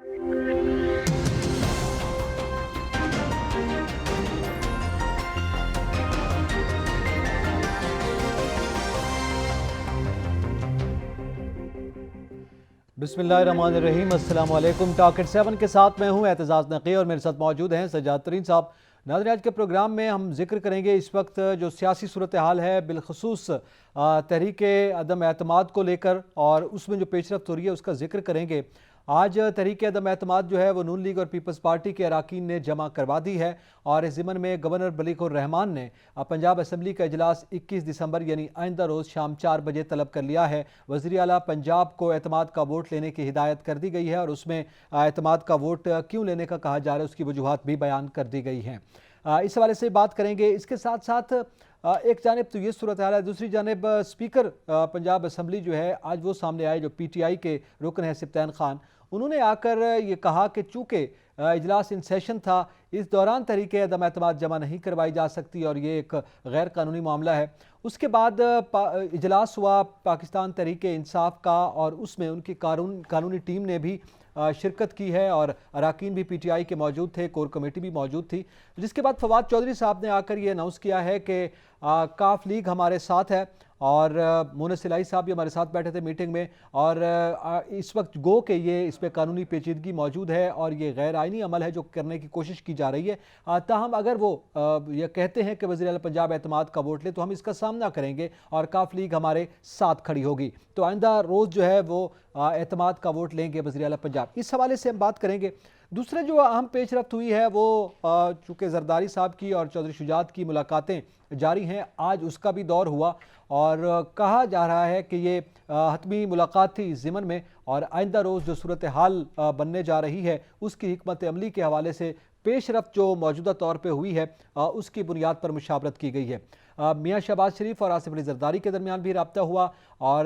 बिस्मिल्लाहिर्रहमानिर्रहीम, अस्सलाम वालेकुम। टॉकेट 7 के साथ मैं हूं एतजाज़ नक़ी और मेरे साथ मौजूद हैं सज्जाद तरीन साहब। नाज़रीन, आज के प्रोग्राम में हम जिक्र करेंगे इस वक्त जो सियासी सूरत हाल है, बिलखसूस तहरीक अदम एतमाद को लेकर, और उसमें जो पेशरफ्त हो रही है उसका जिक्र करेंगे। आज तहरीक अदम एतमाद जो है वो नून लीग और पीपल्स पार्टी के अराकीन ने जमा करवा दी है, और इस ज़िमन में गवर्नर मलिकुर रहमान ने पंजाब असम्बली का इजलास 21 दिसंबर यानी आइंदा रोज़ शाम 4 बजे तलब कर लिया है। वज़ीर आला पंजाब को एतमाद का वोट लेने की हिदायत कर दी गई है, और उसमें एतमाद का वोट क्यों लेने का कहा जा रहा है उसकी वजूहात भी बयान कर दी गई हैं। इस हवाले से बात करेंगे। इसके साथ साथ एक जानिब तो ये सूरत हाल है, दूसरी जानिब स्पीकर पंजाब असम्बली जो है आज वो सामने आए जो PTI के रुकन है सिब्तैन खान। उन्होंने आकर ये कहा कि चूँकि इजलास इन सेशन था, इस दौरान तहरीक अदम एतमाद जमा नहीं करवाई जा सकती और ये एक गैर कानूनी मामला है। उसके बाद इजलास हुआ पाकिस्तान तहरीक इंसाफ का, और उसमें उनकी कानूनी टीम ने भी शिरकत की है, और अराकीन भी PTI के मौजूद थे, कोर कमेटी भी मौजूद थी। जिसके बाद फवाद चौधरी साहब ने आकर ये अनाउंस किया है कि काफ लीग हमारे साथ है, और मोनस इलाही साहब भी हमारे साथ बैठे थे मीटिंग में, और इस वक्त गो के ये इस पर कानूनी पेचीदगी मौजूद है और ये गैर आइनी अमल है जो करने की कोशिश की जा रही है। ताहम अगर वो ये कहते हैं कि वज़ीर आला पंजाब एतमाद का वोट ले तो हम इसका सामना करेंगे और काफ लीग हमारे साथ खड़ी होगी, तो आइंदा रोज़ जो है वो एतमाद का वोट लेंगे वज़ीर आला पंजाब। इस हवाले से हम बात करेंगे। दूसरे जो अहम पेशरफ्त हुई है वो चूँकि जरदारी साहब की और चौधरी शुजात की मुलाकातें जारी हैं, आज उसका भी दौर हुआ, और कहा जा रहा है कि ये हतमी मुलाकात थी इस ज़िमन में, और आइंदा रोज़ जो सूरत हाल बनने जा रही है उसकी हिकमत अमली के हवाले से पेशरफ्त जो मौजूदा तौर पर हुई है उसकी बुनियाद पर मुशावरत की गई है। मियाँ शहबाज शरीफ और आसिफ अली जरदारी के दरमियान भी रब्ता हुआ, और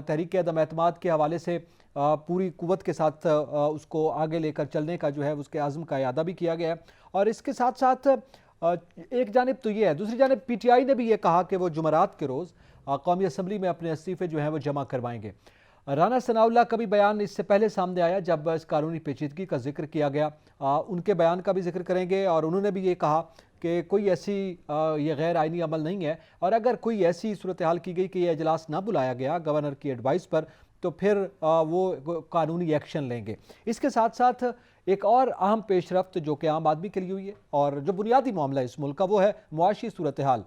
तहरीक अदम एतमाद के हवाले से पूरी कुव्वत के साथ उसको आगे लेकर चलने का जो है उसके आज़म का इयादा भी किया गया है। और इसके साथ साथ एक जानिब तो ये है, दूसरी जानिब PTI ने भी ये कहा कि वो जुमरात के रोज़ कौमी असम्बली में अपने इस्तीफ़े जो हैं वो जमा करवाएंगे। राना सनाउल्लाह का भी बयान इससे पहले सामने आया जब इस कानूनी पेचीदगी का जिक्र किया गया, उनके बयान का भी जिक्र करेंगे, और उन्होंने भी ये कहा कि कोई ऐसी ये गैर आइनी अमल नहीं है, और अगर कोई ऐसी सूरत हाल की गई कि यह इजलास ना बुलाया गया गवर्नर की एडवाइस पर तो फिर वो कानूनी एक्शन लेंगे। इसके साथ साथ एक और अहम पेशरफ्त जो कि आम आदमी के लिए हुई है और जो बुनियादी मामला है इस मुल्क का वो है मुआशी सूरत हाल।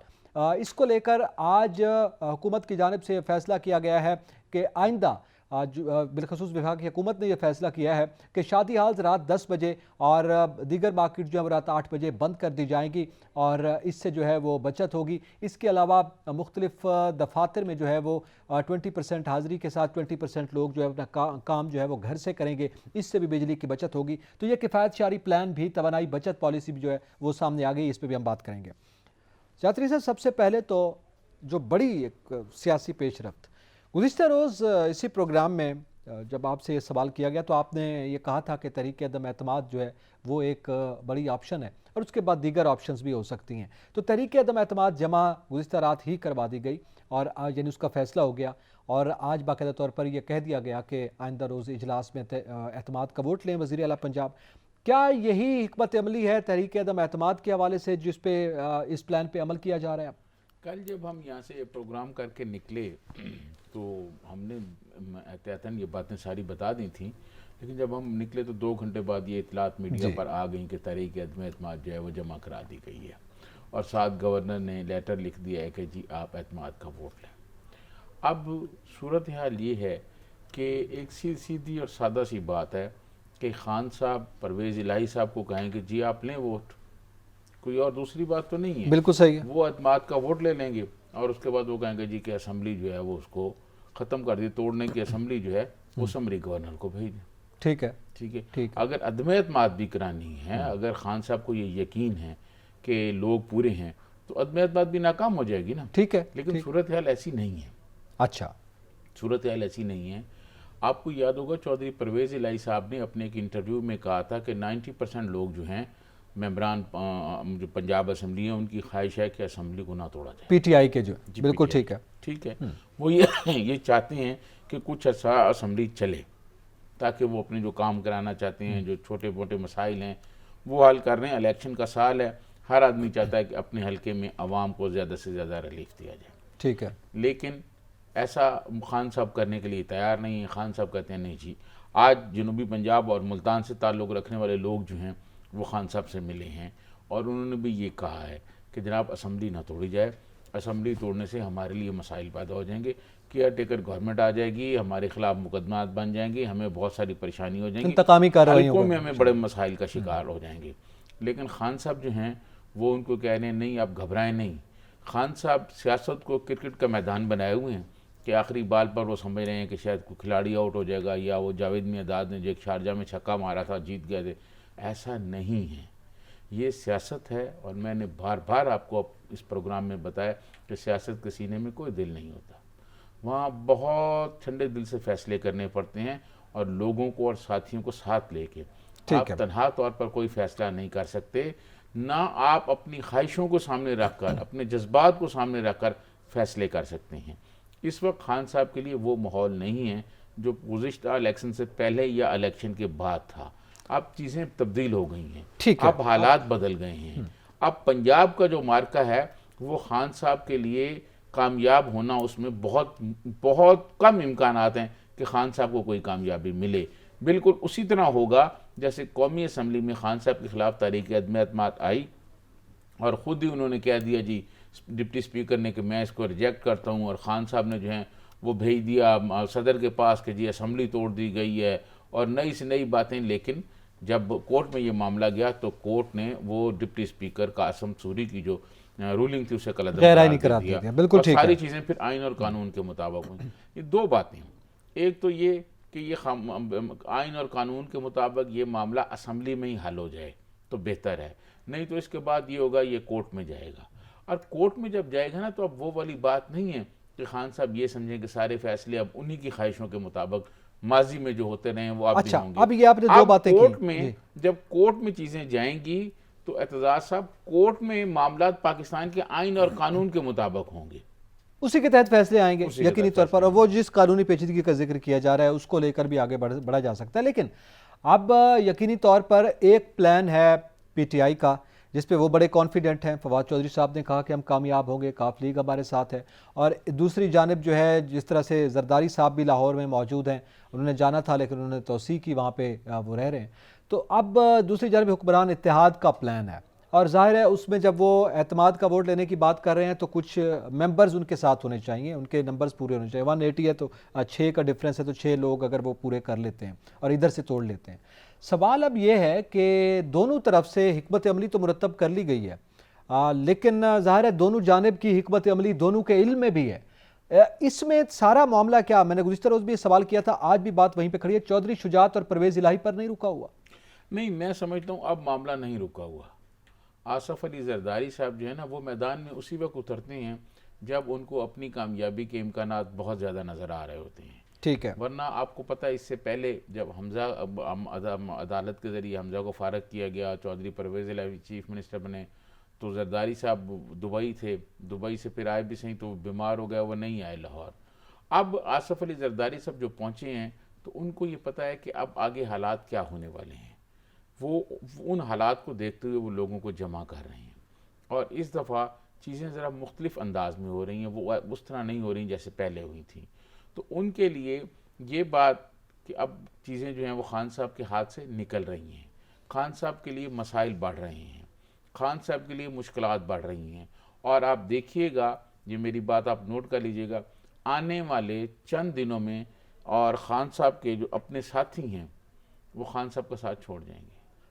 इसको लेकर आज हुकूमत की जानिब से फैसला किया गया है कि आइंदा बिलखसूस विभाग की हुकूमत ने यह फैसला किया है कि शादी हाल्स रात 10 बजे और दीगर मार्केट जो है रात 8 बजे बंद कर दी जाएंगी, और इससे जो है वो बचत होगी। इसके अलावा मुख्तलिफ दफातर में जो है वो 20% हाज़िरी के साथ 20% लोग जो है अपना काम जो है वो घर से करेंगे, इससे भी बिजली की बचत होगी। तो ये किफ़ायत शारी प्लान भी, तवानाई बचत पॉलिसी भी जो है वो सामने आ गई, इस पर भी हम बात करेंगे। छात्री साहब, सबसे पहले तो जो बड़ी एक सियासी पेशरफ्त, गुज़िश्ता रोज़ इसी प्रोग्राम में जब आपसे ये सवाल किया गया तो आपने ये कहा था कि तहरीक अदम एतमाद जो है वो एक बड़ी ऑप्शन है और उसके बाद दीगर ऑप्शंस भी हो सकती हैं। तो तहरीक अदम एतमाद जमा गुज़िश्ता रात ही करवा दी गई, और यानी उसका फ़ैसला हो गया, और आज बाकायदा तौर पर यह कह दिया गया कि आइंदा रोज़ इजलास में एतमाद का वोट लें वज़ीर आला पंजाब। क्या यही हिकमत अमली है तहरीक अदम एतमाद के हवाले से जिस पे इस प्लान पर अमल किया जा रहा है? कल जब हम यहाँ से प्रोग्राम करके निकले तो हमने एहतियातन ये बातें सारी बता दी थी, लेकिन जब हम निकले तो 2 घंटे बाद ये इतलात मीडिया पर आ गई कि तहरीक अदम एतमाद जो है वो जमा करा दी गई है, और साथ गवर्नर ने लेटर लिख दिया है कि जी आप एतमाद का वोट लें। अब सूरत हाल ये है कि एक सीधी और सादा सी बात है कि खान साहब परवेज़ इलाही साहब को कहें कि जी आप लें वोट, कोई और दूसरी बात तो नहीं है। बिल्कुल सही है। वो एतमाद का वोट ले लेंगे और उसके बाद वो कहेंगे जी कि असम्बली जो है वो उसको ख़त्म कर दी, तोड़ने की असम्बली जो है वो समरी गवर्नर को भेज दें। ठीक है, ठीक है, ठीक। अगर अदम एतमाद भी करानी है, अगर खान साहब को ये यकीन है कि लोग पूरे हैं तो अदम एतमाद भी नाकाम हो जाएगी ना। ठीक है, लेकिन सूरत हाल ऐसी नहीं है। अच्छा, सूरत हाल ऐसी नहीं है। आपको याद होगा चौधरी परवेज़ इलाही साहब ने अपने एक इंटरव्यू में कहा था कि 90% लोग जो हैं मेंबरान जो पंजाब असम्बली है उनकी ख्वाहिश है कि असम्बली को ना तोड़ा जाए। PTI के जो, बिल्कुल ठीक है, ठीक है। वो ये चाहते हैं कि कुछ अर्सा असम्बली चले, ताकि वो अपने जो काम कराना चाहते हैं, जो छोटे मोटे मसाइल हैं वो हल कर रहे हैं। इलेक्शन का साल है, हर आदमी चाहता है कि अपने हल्के में आवाम को ज़्यादा से ज़्यादा रिलीफ दिया जाए। ठीक है, लेकिन ऐसा खान साहब करने के लिए तैयार नहीं है। खान साहब कहते हैं नहीं जी, आज जनूबी पंजाब और मुल्तान से ताल्लुक़ रखने वाले लोग जो हैं वो खान साहब से मिले हैं और उन्होंने भी ये कहा है कि जनाब असम्बली ना तोड़ी जाए, असम्बली तोड़ने से हमारे लिए मसाइल पैदा हो जाएंगे, केयर टेकर गवर्नमेंट आ जाएगी, हमारे खिलाफ मुकदमात बन जाएंगे, हमें बहुत सारी परेशानी हो जाएंगी, इंतकामी कार्रवाइयों हल्कों में हमें बड़े मसाइल का शिकार हो जाएंगे। लेकिन खान साहब जो हैं वो उनको कह रहे हैं नहीं, आप घबराएं नहीं। खान साहब सियासत को क्रिकेट का मैदान बनाए हुए हैं कि आखिरी बाल पर वो समझ रहे हैं कि शायद कोई खिलाड़ी आउट हो जाएगा, या वो जावेद मियादाद ने जो एक शारजा में छक्का मारा था जीत गए थे। ऐसा नहीं है, ये सियासत है। और मैंने बार बार आपको इस प्रोग्राम में बताया कि सियासत के सीने में कोई दिल नहीं होता, वहाँ बहुत ठंडे दिल से फैसले करने पड़ते हैं और लोगों को और साथियों को साथ लेके। आप तन्हा तौर पर कोई फैसला नहीं कर सकते, ना आप अपनी ख्वाहिशों को सामने रखकर, अपने जज्बात को सामने रखकर फैसले कर सकते हैं। इस वक्त खान साहब के लिए वो माहौल नहीं है जो गुज़िश्ता इलेक्शन से पहले या इलेक्शन के बाद था। अब चीज़ें तब्दील हो गई हैं, अब हालात बदल गए हैं। अब पंजाब का जो मार्का है वो खान साहब के लिए कामयाब होना, उसमें बहुत बहुत कम इम्कानात हैं कि खान साहब को कोई कामयाबी मिले। बिल्कुल उसी तरह होगा जैसे कौमी असम्बली में खान साहब के खिलाफ तहरीक अदम एतमाद आई और ख़ुद ही उन्होंने कह दिया जी डिप्टी स्पीकर ने कि मैं इसको रिजेक्ट करता हूँ, और ख़ान साहब ने जो है वो भेज दिया सदर के पास कि जी असम्बली तोड़ दी गई है और नई से नई बातें। लेकिन जब कोर्ट में ये मामला गया तो कोर्ट ने वो डिप्टी स्पीकर कासिम सूरी की जो रूलिंग थी उसे कलअदम करार दे दिया। बिल्कुल ठीक, सारी चीज़ें फिर आइन और कानून के मुताबिक हुई। ये दो बातें, एक तो ये कि ये आइन और कानून के मुताबिक ये मामला असम्बली में ही हल हो जाए तो बेहतर है, नहीं तो इसके बाद ये होगा ये कोर्ट में जाएगा, और कोर्ट में जब जाएगा ना तो अब वो वाली बात नहीं है कि खान साहब ये समझें कि सारे फैसले अब उन्हीं की ख्वाहिशों के मुताबिक माजी में जो होते रहे वो अब भी होंगे। अब ये आपने दो बातें कोर्ट में जब कोर्ट में चीज़ें जाएंगी तो एतजाज साहब कोर्ट में मामला पाकिस्तान के आइन और कानून के मुताबिक होंगे, उसी के तहत फैसले आएंगे यकीनी तौर पर। और वो जिस कानूनी पेचीदगी का जिक्र किया जा रहा है उसको लेकर भी आगे बढ़ा जा सकता है। लेकिन अब यकीनी तौर पर एक प्लान है पीटीआई का जिस पे वो बड़े कॉन्फिडेंट हैं। फवाद चौधरी साहब ने कहा कि हम कामयाब होंगे, काफ लीग हमारे साथ है। और दूसरी जानिब जो है, जिस तरह से जरदारी साहब भी लाहौर में मौजूद हैं, उन्होंने जाना था लेकिन उन्होंने तौसी की, वहाँ पे वो रह रहे हैं। तो अब दूसरी जानिब हुक्मरान इत्तेहाद का प्लान है और जाहिर है उसमें जब वो एतमाद का वोट लेने की बात कर रहे हैं तो कुछ मेंबर्स उनके साथ होने चाहिए, उनके नंबर्स पूरे होने चाहिए। 180 है तो 6 का डिफरेंस है तो 6 लोग अगर वो पूरे कर लेते हैं और इधर से तोड़ लेते हैं। सवाल अब ये है कि दोनों तरफ से हिकमत अमली तो मुरतब कर ली गई है, लेकिन ज़ाहिर है दोनों जानिब की हिकमत अमली दोनों के इल्म में भी है। इसमें सारा मामला क्या, मैंने गुज़िश्ता रोज़ भी सवाल किया था, आज भी बात वहीं पे खड़ी है, चौधरी शुजात और परवेज़ इलाही पर नहीं रुका हुआ? नहीं, मैं समझता हूँ अब मामला नहीं रुका हुआ। आसफ अली जरदारी साहब जो है ना वो मैदान में उसी वक्त उतरते हैं जब उनको अपनी कामयाबी के इम्कानात बहुत ज़्यादा नज़र आ रहे होते हैं। ठीक है, वरना आपको पता है इससे पहले जब हमजा अदालत के ज़रिए हमजा को फारग किया गया, चौधरी परवेज़ इलाही चीफ मिनिस्टर बने, तो जरदारी साहब दुबई थे, दुबई से फिर आए भी सही तो बीमार हो गया, वो नहीं आए लाहौर। अब आसफ अली जरदारी साहब जो पहुँचे हैं तो उनको ये पता है कि अब आगे हालात क्या होने वाले हैं। वो उन हालात को देखते हुए वो लोगों को जमा कर रहे हैं और इस दफ़ा चीज़ें ज़रा मुख्तलिफ अंदाज में हो रही हैं, वो उस तरह नहीं हो रही जैसे पहले हुई थी। तो उनके लिए ये बात कि अब चीज़ें जो हैं वो खान साहब के हाथ से निकल रही हैं, खान साहब के लिए मसाइल बढ़ रहे हैं, खान साहब के लिए मुश्किलात बढ़ रही हैं। और आप देखिएगा, ये मेरी बात आप नोट कर लीजिएगा, आने वाले चंद दिनों में और खान साहब के जो अपने साथी हैं वो खान साहब का साथ छोड़ जाएंगे।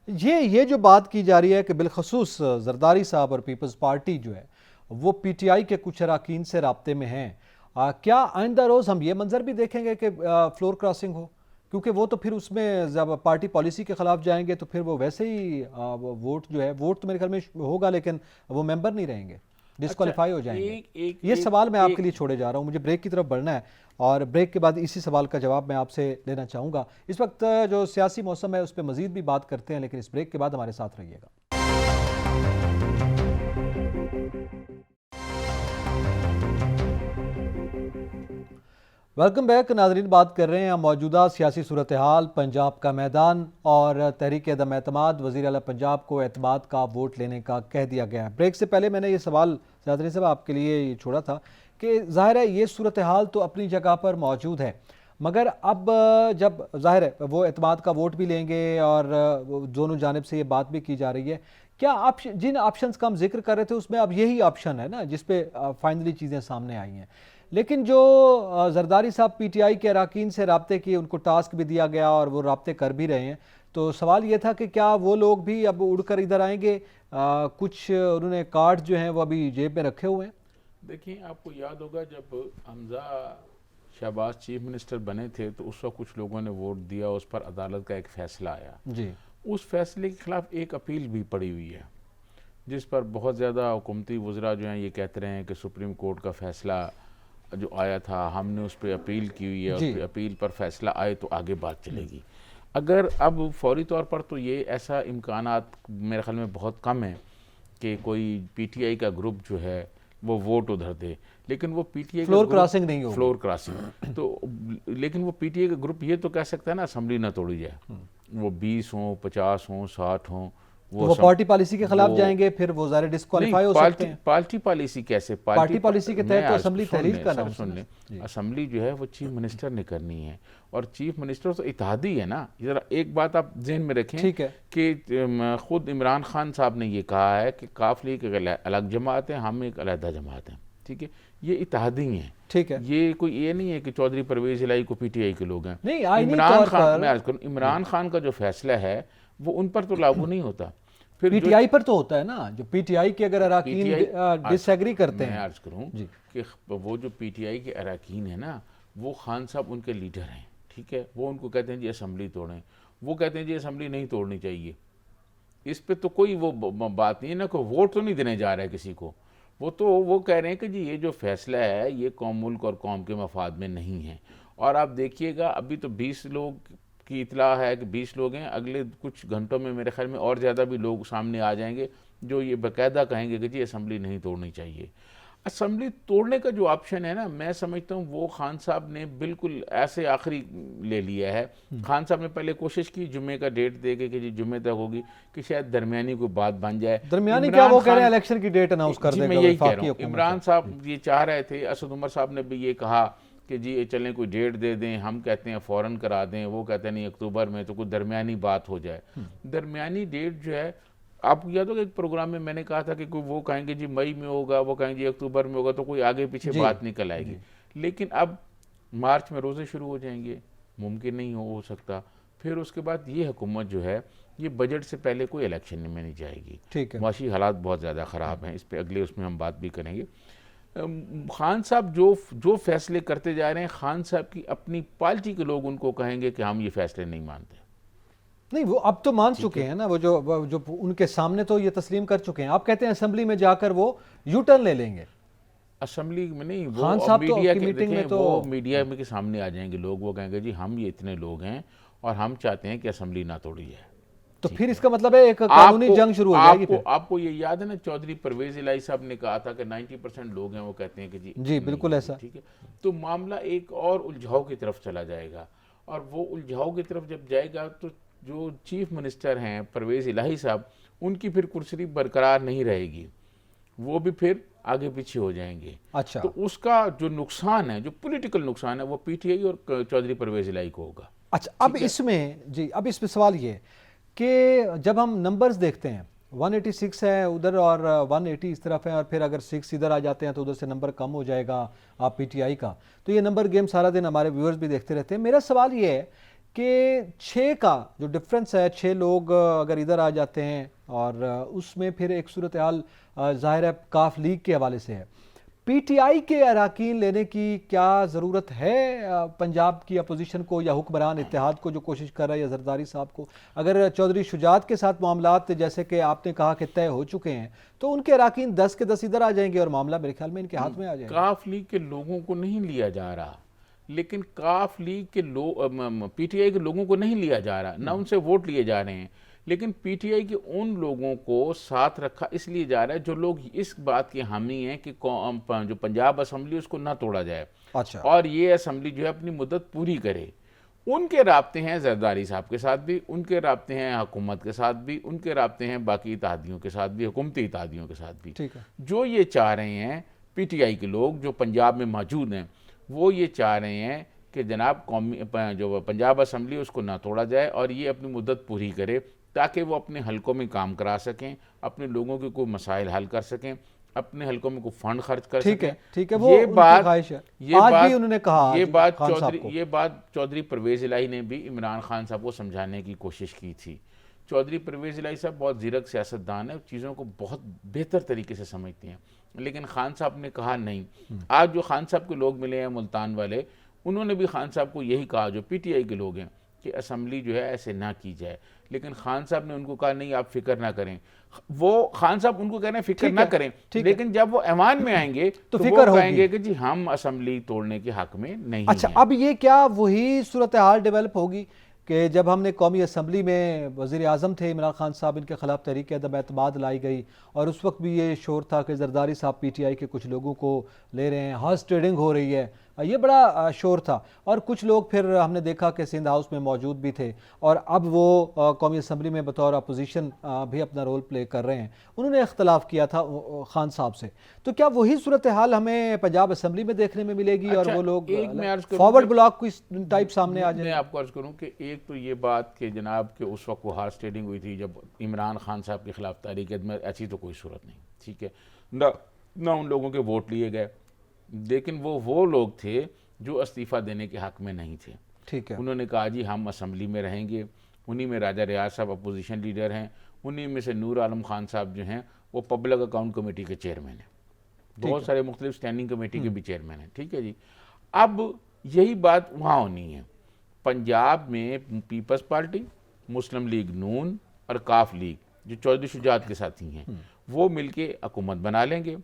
ये जो बात की जा रही है कि बिलखसूस जरदारी साहब और पीपल्स पार्टी जो है वो पीटीआई के कुछ अरकान से राब्ते में हैं, क्या आइंदा रोज़ हम ये मंजर भी देखेंगे कि फ्लोर क्रॉसिंग हो? क्योंकि वो तो फिर उसमें जब पार्टी पॉलिसी के ख़िलाफ़ जाएंगे तो फिर वो वैसे ही वोट जो है, वोट तो मेरे ख्याल में होगा लेकिन वो मेंबर नहीं रहेंगे, डिस्क्वालीफाई हो जाएंगे। ये सवाल मैं आपके लिए छोड़े जा रहा हूँ, मुझे ब्रेक की तरफ बढ़ना है और ब्रेक के बाद इसी सवाल का जवाब मैं आपसे लेना चाहूँगा। इस वक्त जो सियासी मौसम है उस पर मज़ीद भी बात करते हैं, लेकिन इस ब्रेक के बाद हमारे साथ रहिएगा। वेलकम बैक नाजरीन। बात कर रहे हैं हम मौजूदा सियासी सूरत हाल, पंजाब का मैदान और तहरीक अदम एतमाद। वज़ीर आला पंजाब को एतमाद का वोट लेने का कह दिया गया है। ब्रेक से पहले मैंने ये सवाल ज़ादरी साहब आपके लिए ये छोड़ा था कि ज़ाहिर है ये सूरत हाल तो अपनी जगह पर मौजूद है, मगर अब जब ज़ाहिर है वो एतमाद का वोट भी लेंगे और दोनों जानिब से ये बात भी की जा रही है, क्या आप जिन ऑप्शंस का हम जिक्र कर रहे थे उसमें अब यही ऑप्शन है ना जिस पे फाइनली चीज़ें सामने आई हैं। लेकिन जो जरदारी साहब पीटीआई के अराकीन से रब्ते किए, उनको टास्क भी दिया गया और वो रब्ते कर भी रहे हैं, तो सवाल ये था कि क्या वो लोग भी अब उड़कर इधर आएंगे? कुछ उन्होंने कार्ड जो हैं वो अभी जेब में रखे हुए हैं। देखिए, आपको याद होगा जब हमजा शहबाज चीफ मिनिस्टर बने थे तो उस वक्त कुछ लोगों ने वोट दिया, उस पर अदालत का एक फ़ैसला आया जी। उस फैसले के ख़िलाफ़ एक अपील भी पड़ी हुई है, जिस पर बहुत ज़्यादा हुकूमती वज़रा जो हैं ये कहते रहे हैं कि सुप्रीम कोर्ट का फ़ैसला जो आया था हमने उस पर अपील की हुई है, उस पर अपील पर फैसला आए तो आगे बात चलेगी। अगर अब फौरी तौर पर तो ये ऐसा इम्कानात मेरे ख्याल में बहुत कम है कि कोई पीटीआई का ग्रुप जो है वो वोट उधर दे, लेकिन वो पीटीआई फ्लोर क्रॉसिंग नहीं होगी। फ्लोर क्रॉसिंग तो लेकिन वो पीटीआई का ग्रुप ये तो कह सकता है ना असेंबली ना तोड़ी जाए, वो 20 हों, 50 हों, 60 हों, वो पार्टी पॉलिसी के खिलाफ जाएंगे, फिर वो ज़ाहिर डिस्क्वालीफाई हो सकते हैं। पार्टी पॉलिसी कैसे? पार्टी पॉलिसी के तहत तो असेंबली तहरीर करना है। सुन लें, असेंबली जो है वो चीफ मिनिस्टर ने करनी है और चीफ मिनिस्टर तो इत्तेहादी है ना। जरा एक बात आप जहन में रखें, ठीक है कि खुद इमरान खान साहब ने ये कहा है कि काफ लीग एक अलग जमात है, हम एक अलहदा जमात है, ठीक है, ये इत्तेहादी हैं, ठीक है, ये कोई ये नहीं है कि चौधरी परवेज इलाही को पीटीआई के लोग हैं। इमरान खान का जो फैसला है वो उन पर तो लागू नहीं होता, फिर पीटीआई पर तो होता है ना। जो पीटीआई के अगर अराकीन डिसएग्री करते हैं, अर्ज करूं कि वो जो पीटीआई के अराकीन है ना, वो खान साहब उनके लीडर हैं, ठीक है, वो उनको कहते हैं जी असेंबली तोड़ें, वो कहते हैं जी असेंबली नहीं तोड़नी चाहिए। इस पे तो कोई वो बात नहीं है ना, कोई वोट तो नहीं देने जा रहा है किसी को, वो कह रहे हैं कि जी ये जो फैसला है ये कौम, मुल्क और कौम के मफाद में नहीं है। और आप देखिएगा अभी तो 20 लोग की इतला है कि 20 लोग हैं, अगले कुछ घंटों में मेरे ख्याल में और ज़्यादा भी लोग सामने आ जाएंगे जो ये बाकायदा कहेंगे कि जी असेंबली नहीं तोड़नी चाहिए। असेंबली तोड़ने का जो ऑप्शन है ना, मैं समझता हूँ वो खान साहब ने बिल्कुल ऐसे आखिरी ले लिया है। खान साहब ने पहले कोशिश की जुम्मे का डेट दे के कि जी जुम्मे तक होगी, कि शायद दरमियानी कोई बात बन जाए। दरमियानी क्या, वो कह रहे हैं इलेक्शन की डेट अनाउंस कर देगा। मैं यही कह रहा हूँ, इमरान साहब ये चाह रहे थे, असद उमर साहब ने भी ये कहा कि जी चलें कोई डेट दे दें, हम कहते हैं फ़ौरन करा दें, वो कहते हैं नहीं अक्टूबर में, तो कोई दरमियानी बात हो जाए। दरमियानी डेट जो है, आपको याद होगा एक प्रोग्राम में मैंने कहा था कि कोई वो कहेंगे जी मई में होगा, वो कहेंगे जी अक्टूबर में होगा, तो कोई आगे पीछे बात निकल आएगी। लेकिन अब मार्च में रोज़े शुरू हो जाएंगे, मुमकिन नहीं हो सकता। फिर उसके बाद ये हुकूमत जो है ये बजट से पहले कोई इलेक्शन में नहीं जाएगी, ठीक है, माशी हालात बहुत ज़्यादा ख़राब हैं, इस पर अगले उसमें हम बात भी करेंगे। खान साहब जो फैसले करते जा रहे हैं, खान साहब की अपनी पार्टी के लोग उनको कहेंगे कि हम ये फैसले नहीं मानते। नहीं, वो अब तो मान चुके हैं ना, वो जो उनके सामने तो ये तस्लीम कर चुके हैं। आप कहते हैं असेंबली में जाकर वो यू टर्न ले लेंगे। असेंबली में नहीं, वो खान साहब मीडिया की मीटिंग में तो वो मीडिया में के सामने आ जाएंगे लोग, वो कहेंगे जी हम ये इतने लोग हैं और हम चाहते हैं कि असेंबली ना तोड़ी जाए। तो फिर इसका मतलब है एक कानूनी जंग शुरू हो जाएगी। आपको ये याद है ना, चौधरी परवेज इलाही साहब ने कहा था कि 90% लोग हैं वो कहते हैं कि जी बिल्कुल ऐसा, ठीक है, तो मामला एक और उलझाव की तरफ चला जाएगा। और वो उलझाव की तरफ जब जाएगा तो जो चीफ मिनिस्टर हैं परवेज इलाही साहब, उनकी फिर कुर्सी बरकरार नहीं रहेगी, वो भी फिर आगे पीछे हो जाएंगे। अच्छा, तो उसका जो नुकसान है, जो पॉलिटिकल नुकसान है, वो पीटीआई और चौधरी परवेज इलाही को होगा। अच्छा, अब इसमें सवाल ये कि जब हम नंबर्स देखते हैं 186 है उधर और 180 इस तरफ है, और फिर अगर 6 इधर आ जाते हैं तो उधर से नंबर कम हो जाएगा आप पीटीआई का, तो ये नंबर गेम सारा दिन हमारे व्यूअर्स भी देखते रहते हैं। मेरा सवाल ये है कि 6 का जो डिफरेंस है, 6 लोग अगर इधर आ जाते हैं और उसमें फिर एक सूरत हाल ज़ाहिर है काफ लीग के हवाले से है, पीटीआई के अराकीन लेने की क्या ज़रूरत है पंजाब की अपोजिशन को या हुक्मरान इत्तेहाद को जो कोशिश कर रहा है, या जरदारी साहब को? अगर चौधरी शुजात के साथ मामलात जैसे कि आपने कहा कि तय हो चुके हैं, तो उनके अराकीन 10 के 10 इधर आ जाएंगे और मामला मेरे ख्याल में इनके हाथ में आ जाएगा। काफ लीग के लोगों को नहीं लिया जा रहा, लेकिन काफ लीग के पीटीआई के लोगों को नहीं लिया जा रहा, ना उनसे वोट लिए जा रहे हैं, लेकिन पीटीआई के उन लोगों को साथ रखा इसलिए जा रहा है जो लोग इस बात के हामी हैं कि जो पंजाब असेंबली उसको ना तोड़ा जाए। अच्छा। और ये असम्बली जो है अपनी मुद्दत पूरी करे। उनके राब्ते हैं जरदारी साहब के साथ भी, उनके राब्ते हैं हुकूमत के साथ भी, उनके राब्ते हैं बाकी इत्तेहादियों के साथ भी, हुकूमती इत्तेहादियों के साथ भी। ठीक है। जो ये चाह रहे हैं पीटीआई के लोग जो पंजाब में मौजूद हैं, वो ये चाह रहे हैं कि जनाब कौमी जो पंजाब असम्बली उसको ना तोड़ा जाए और ये अपनी मुद्दत पूरी करे, ताकि वो अपने हलकों में काम करा सकें, अपने लोगों के कोई मसाइल हल कर सकें, अपने हलकों में कोई फंड खर्च कर सकें। ठीक है, वो ये उनकी बात ख्वाहिश है। ये आज बात भी उन्होंने कहा, ये बात चौधरी परवेज़ इलाही ने भी इमरान खान साहब को समझाने की कोशिश की थी। चौधरी परवेज़ इलाही साहब बहुत ज़ीरक सियासतदान है, चीज़ों को बहुत बेहतर तरीके से समझते हैं, लेकिन खान साहब ने कहा नहीं। आज जो खान साहब के लोग मिले हैं मुल्तान वाले, उन्होंने भी खान साहब को यही कहा, जो पीटीआई के लोग हैं, कि असम्बली जो है ऐसे ना की जाए। लेकिन खान साहब ने उनको कहा नहीं, आप फिक्र ना करें। वो खान साहब उनको कह रहे हैं फिक्र ना करें, लेकिन जब वो ऐवान में आएंगे तो फिक्र वो कहेंगे कि जी हम असम्बली तोड़ने के हक में नहीं अच्छा हैं। अब ये क्या वही सूरत हाल डेवलप होगी कि जब हमने कौमी असम्बली में वज़ीर आज़म थे इमरान खान साहब, इनके ख़िलाफ़ तहरीक अदम एतमाद लाई गई और उस वक्त भी ये शोर था कि जरदारी साहब पीटीआई के कुछ लोगों को ले रहे हैं, हॉर्स ट्रेडिंग हो रही है, ये बड़ा शोर था। और कुछ लोग फिर हमने देखा कि सिंध हाउस में मौजूद भी थे और अब वो कौमी असम्बली में बतौर अपोजिशन भी अपना रोल प्ले कर रहे हैं। उन्होंने इख्तलाफ किया था खान साहब से, तो क्या वही सूरत हाल हमें पंजाब असम्बली में देखने में मिलेगी? और वो लोग फॉरवर्ड ब्लॉक की टाइप सामने आ जाए? मैं आपको अर्ज करूँ कि एक तो ये बात कि जनाब के उस वक्त वो हॉर्स ट्रेडिंग हुई थी जब इमरान खान साहब के खिलाफ तहरीक में, ऐसी तो कोई सूरत नहीं, ठीक है ना उन लोगों के वोट लिए गए, लेकिन वो लोग थे जो इस्तीफ़ा देने के हक में नहीं थे। ठीक है। उन्होंने कहा जी हम असम्बली में रहेंगे। उन्हीं में राजा रियाज साहब अपोजिशन लीडर हैं, उन्हीं में से नूर आलम खान साहब जो हैं वो पब्लिक अकाउंट कमेटी के चेयरमैन हैं, बहुत सारे मुख्तलिफ स्टैंडिंग कमेटी के भी चेयरमैन हैं, ठीक है जी। अब यही बात वहाँ होनी है। पंजाब में पीपल्स पार्टी, मुस्लिम लीग नून और काफ लीग जो चौधरी शुजात के साथी हैं, वो मिलके हुकूमत बना लेंगे।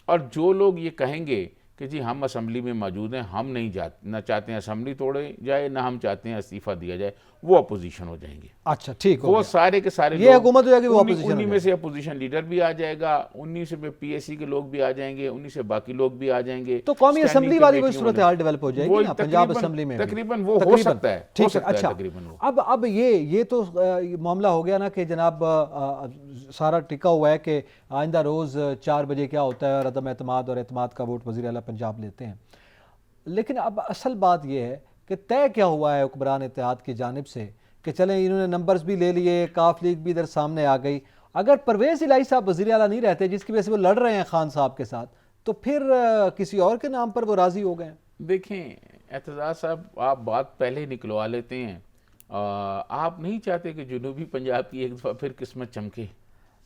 और जो लोग ये कहेंगे कि जी हम असम्बली में मौजूद हैं, हम नहीं ना चाहते हैं असम्बली तोड़े जाए, ना हम चाहते हैं इस्तीफ़ा दिया जाए, वो अपोजिशन हो जाएंगे। अच्छा ठीक हो वो गया। सारे के सारे ये हुकूमत हो जाएगी, वो अपोजिशन उन्हीं में से अपोजिशन लीडर भी आ जाएगा, उन्हीं से पीएससी के लोग भी आ जाएंगे, उन्हीं से बाकी लोग भी आ जाएंगे। तो कौमी असम्बली वाली कोई सूरत हाल डेवलप हो जाएगी ना पंजाब असम्बली में? तकरीबन वो हो सकता है। ठीक है। अच्छा अब ये तो मामला हो गया ना कि जनाब सारा टिका हुआ है कि आइंदा रोज़ 4 बजे क्या होता है और अदम एतमाद और एतमाद का वोट वज़ीर आला पंजाब लेते हैं। लेकिन अब असल बात यह है कि तय क्या हुआ है हुक्मरान इत्तेहाद की जानिब से कि चलें इन्होंने नंबर्स भी ले लिए, काफ लीग भी इधर सामने आ गई। अगर परवेज़ इलाही साहब वज़ीर आला नहीं रहते, जिसकी वजह से वो लड़ रहे हैं खान साहब के साथ, तो फिर किसी और के नाम पर वो राज़ी हो गए? देखें एतजाज़ साहब, आप बात पहले ही निकलवा लेते हैं। आप नहीं चाहते कि जनूबी पंजाब की एक दफ़ा फिर किस्मत चमके?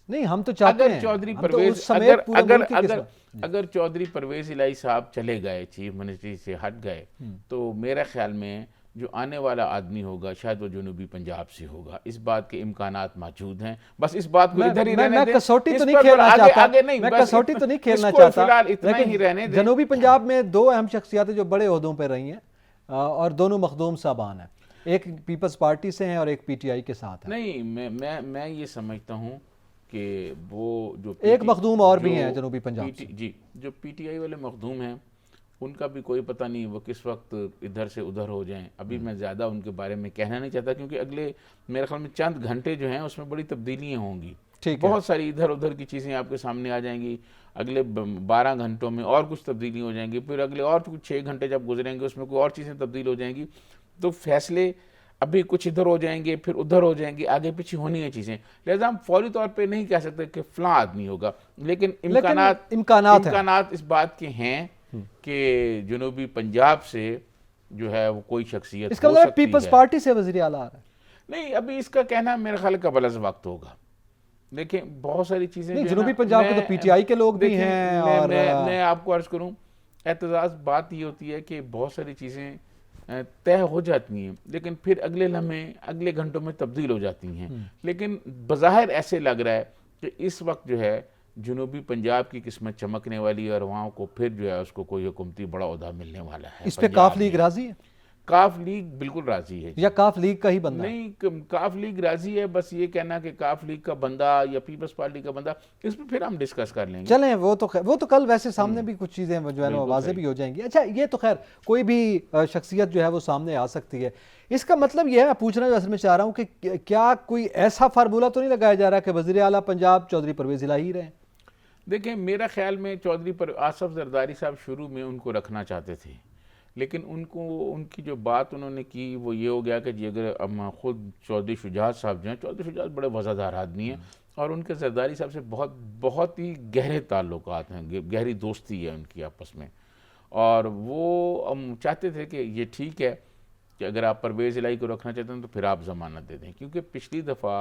नहीं, हम तो चाहते हैं। चौधरी हम परवेज तो अगर चौधरी परवेज इलाही साहब चले गए, चीफ मिनिस्ट्री से हट गए, तो मेरे ख्याल में जो आने वाला आदमी होगा शायद वो जनूबी पंजाब से होगा। इस बात के इम्कानात मौजूद हैं। बस इस बात को इधर ही रहने दें। मैं कसौटी तो नहीं खेलना चाहता, मैं कसौटी तो नहीं खेलना चाहता, फिलहाल इतना ही रहने दें। जनूबी पंजाब में 2 अहम शख्सियतें जो बड़े ओहदों पर रही हैं और दोनों मखदूम साहबान हैं, एक पीपल्स पार्टी से हैं और एक पीटीआई के साथ है। नहीं, मैं ये समझता हूँ कि वो जो एक मखदूम और भी हैं जनूबी पंजाब से। जी, जो पीटीआई वाले मखदूम हैं उनका भी कोई पता नहीं वो किस वक्त इधर से उधर हो जाएं। अभी मैं ज़्यादा उनके बारे में कहना नहीं चाहता, क्योंकि अगले मेरे ख्याल में चंद घंटे जो हैं उसमें बड़ी तब्दीलियाँ होंगी। बहुत सारी इधर उधर की चीज़ें आपके सामने आ जाएंगी। अगले 12 घंटों में और कुछ तब्दीली हो जाएंगी, फिर अगले और कुछ 6 घंटे जब गुजरेंगे उसमें कोई और चीज़ें तब्दील हो जाएंगी। तो फैसले अभी कुछ इधर हो जाएंगे, फिर उधर हो जाएंगे, आगे पीछे होनी है चीज़ें। लिहाजा हम फौरी तौर पे नहीं कह सकते कि फ़लाँ आदमी होगा, लेकिन इम्कानात इस बात के हैं कि जनूबी पंजाब से जो है वो कोई शख्सियत इसका मतलब पीपल्स पार्टी से वज़ीर आला आ रहा है? नहीं, अभी इसका कहना मेरे ख्याल कबल अज़ वक्त होगा। देखिए बहुत सारी चीज़ें जनूबी पंजाब के तो पीटीआई के लोग भी हैं। और मैं आपको अर्ज़ करूँ एतजाज़, बात ये होती है कि बहुत सारी चीज़ें तय हो जाती हैं, लेकिन फिर अगले लम्हे अगले घंटों में तब्दील हो जाती हैं। लेकिन बज़ाहिर ऐसे लग रहा है कि इस वक्त जो है जनूबी पंजाब की किस्मत चमकने वाली है और वहाँ को फिर जो है उसको कोई हुकूमती बड़ा ओहदा मिलने वाला है। इस पे काफ लीग राजी है? काफ लीग बिल्कुल राजी है या काफ लीग का ही बंदा है? नहीं, काफ लीग राजी है, बस ये कहना कि काफ लीग का बंदा या पीपल्स पार्टी का बंदा, इस पर फिर हम डिस्कस कर लेंगे। चलें, वो तो कल वैसे सामने भी कुछ चीज़ें जो है ना वाज़ेह भी हो जाएंगी। अच्छा, ये तो खैर कोई भी शख्सियत जो है वो सामने आ सकती है। इसका मतलब ये है, पूछना जो असल में चाह रहा हूँ कि क्या कोई ऐसा फार्मूला तो नहीं लगाया जा रहा कि वज़ीर आला पंजाब चौधरी परवेज़ इलाही रहे? देखें, मेरा ख्याल में चौधरी पर आसफ जरदारी साहब शुरू में उनको रखना चाहते थे, लेकिन उनको उनकी जो बात उन्होंने की वो ये हो गया कि जी अगर हम खुद चौधरी शुजात साहब जो हैं, चौधरी शुजात बड़े वज़ादार आदमी हैं और उनके जरदारी साहब से बहुत बहुत ही गहरे ताल्लुकात हैं, गहरी दोस्ती है उनकी आपस में, और वो हम चाहते थे कि ये ठीक है कि अगर आप परवेज़ इलाही को रखना चाहते हैं तो फिर आप ज़मानत दे दें, क्योंकि पिछली दफ़ा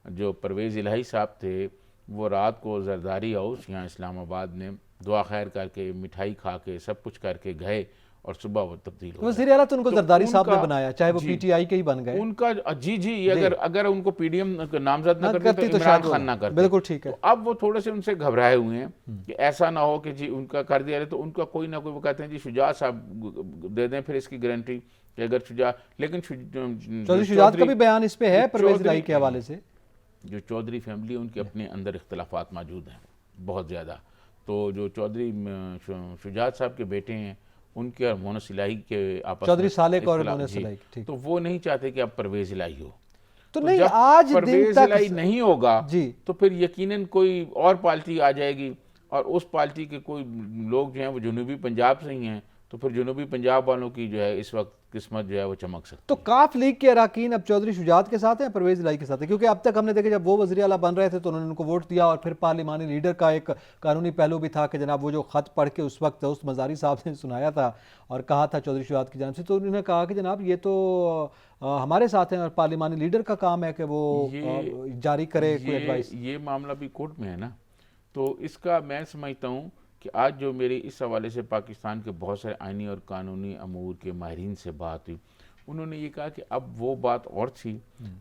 जो परवेज़ इलाही साहब थे वो रात को जरदारी हाउस यहाँ इस्लामाबाद में दुआ खैर करके, मिठाई खा के, सब कुछ करके गए और सुबह वो तब्दील हो गए। वज़ीर आला तो उनको जरदारी साहब ने बनाया, चाहे वो जी, पीटीआई के ही बन गए उनका जी अगर उनको पीडीएम नामजद न करते तो इमरान खान ना करते। बिल्कुल ठीक है। तो अब वो थोड़े से उनसे घबराए हुए हैं कि ऐसा ना हो कि जी उनका कर दिया, तो उनका कोई ना कोई, वो कहते हैं जी शुजात साहब दे दें फिर इसकी गारंटी कि अगर लेकिन चौधरी शुजात का भी बयान इस पे है परवेज़ इलाही के हवाले से। जो चौधरी फैमिली है उनके अपने अंदर इख्तलाफात मौजूद हैं बहुत ज़्यादा, तो जो चौधरी शुजात साहब के बेटे हैं उनके और मोनस इलाही के आपस चौधरी सालेक और इख्तिलाफ- मोनस जी, इलाही, ठीक। तो वो नहीं चाहते कि अब परवेज़ इलाही हो। तो नहीं, जब आज दिन परवेज़ तक इलाही नहीं होगा जी तो फिर यकीनन कोई और पार्टी आ जाएगी, और उस पार्टी के कोई लोग जो हैं वो जनूबी पंजाब से ही हैं, तो फिर जनूबी पंजाब वालों की जो है इस वक्त किस्मत जो है वो चमक सकती तो काफ लीग के अराकीन अब चौधरी शुजात के साथ हैं, परवेज़ इलाही के साथ है? क्योंकि अब तक हमने देखा जब वो वज़ीर आला बन रहे थे तो उन्होंने उनको वोट दिया, और फिर पार्लिमानी लीडर का एक कानूनी पहलू भी था कि जनाब वो जो ख़त पढ़ के उस वक्त उस मज़ारी साहब ने सुनाया था और कहा था चौधरी शुजात की जानब से, तो उन्होंने कहा कि जनाब ये तो हमारे साथ हैं और पार्लिमानी लीडर का काम है कि वो जारी करे कोई एडवाइस। ये मामला भी कोर्ट में है ना, तो इसका मैं समझता हूँ कि आज जो मेरी इस हवाले से पाकिस्तान के बहुत सारे आइनी और कानूनी अमूर के माहिरीन से बात हुई, उन्होंने ये कहा कि अब वो बात और थी,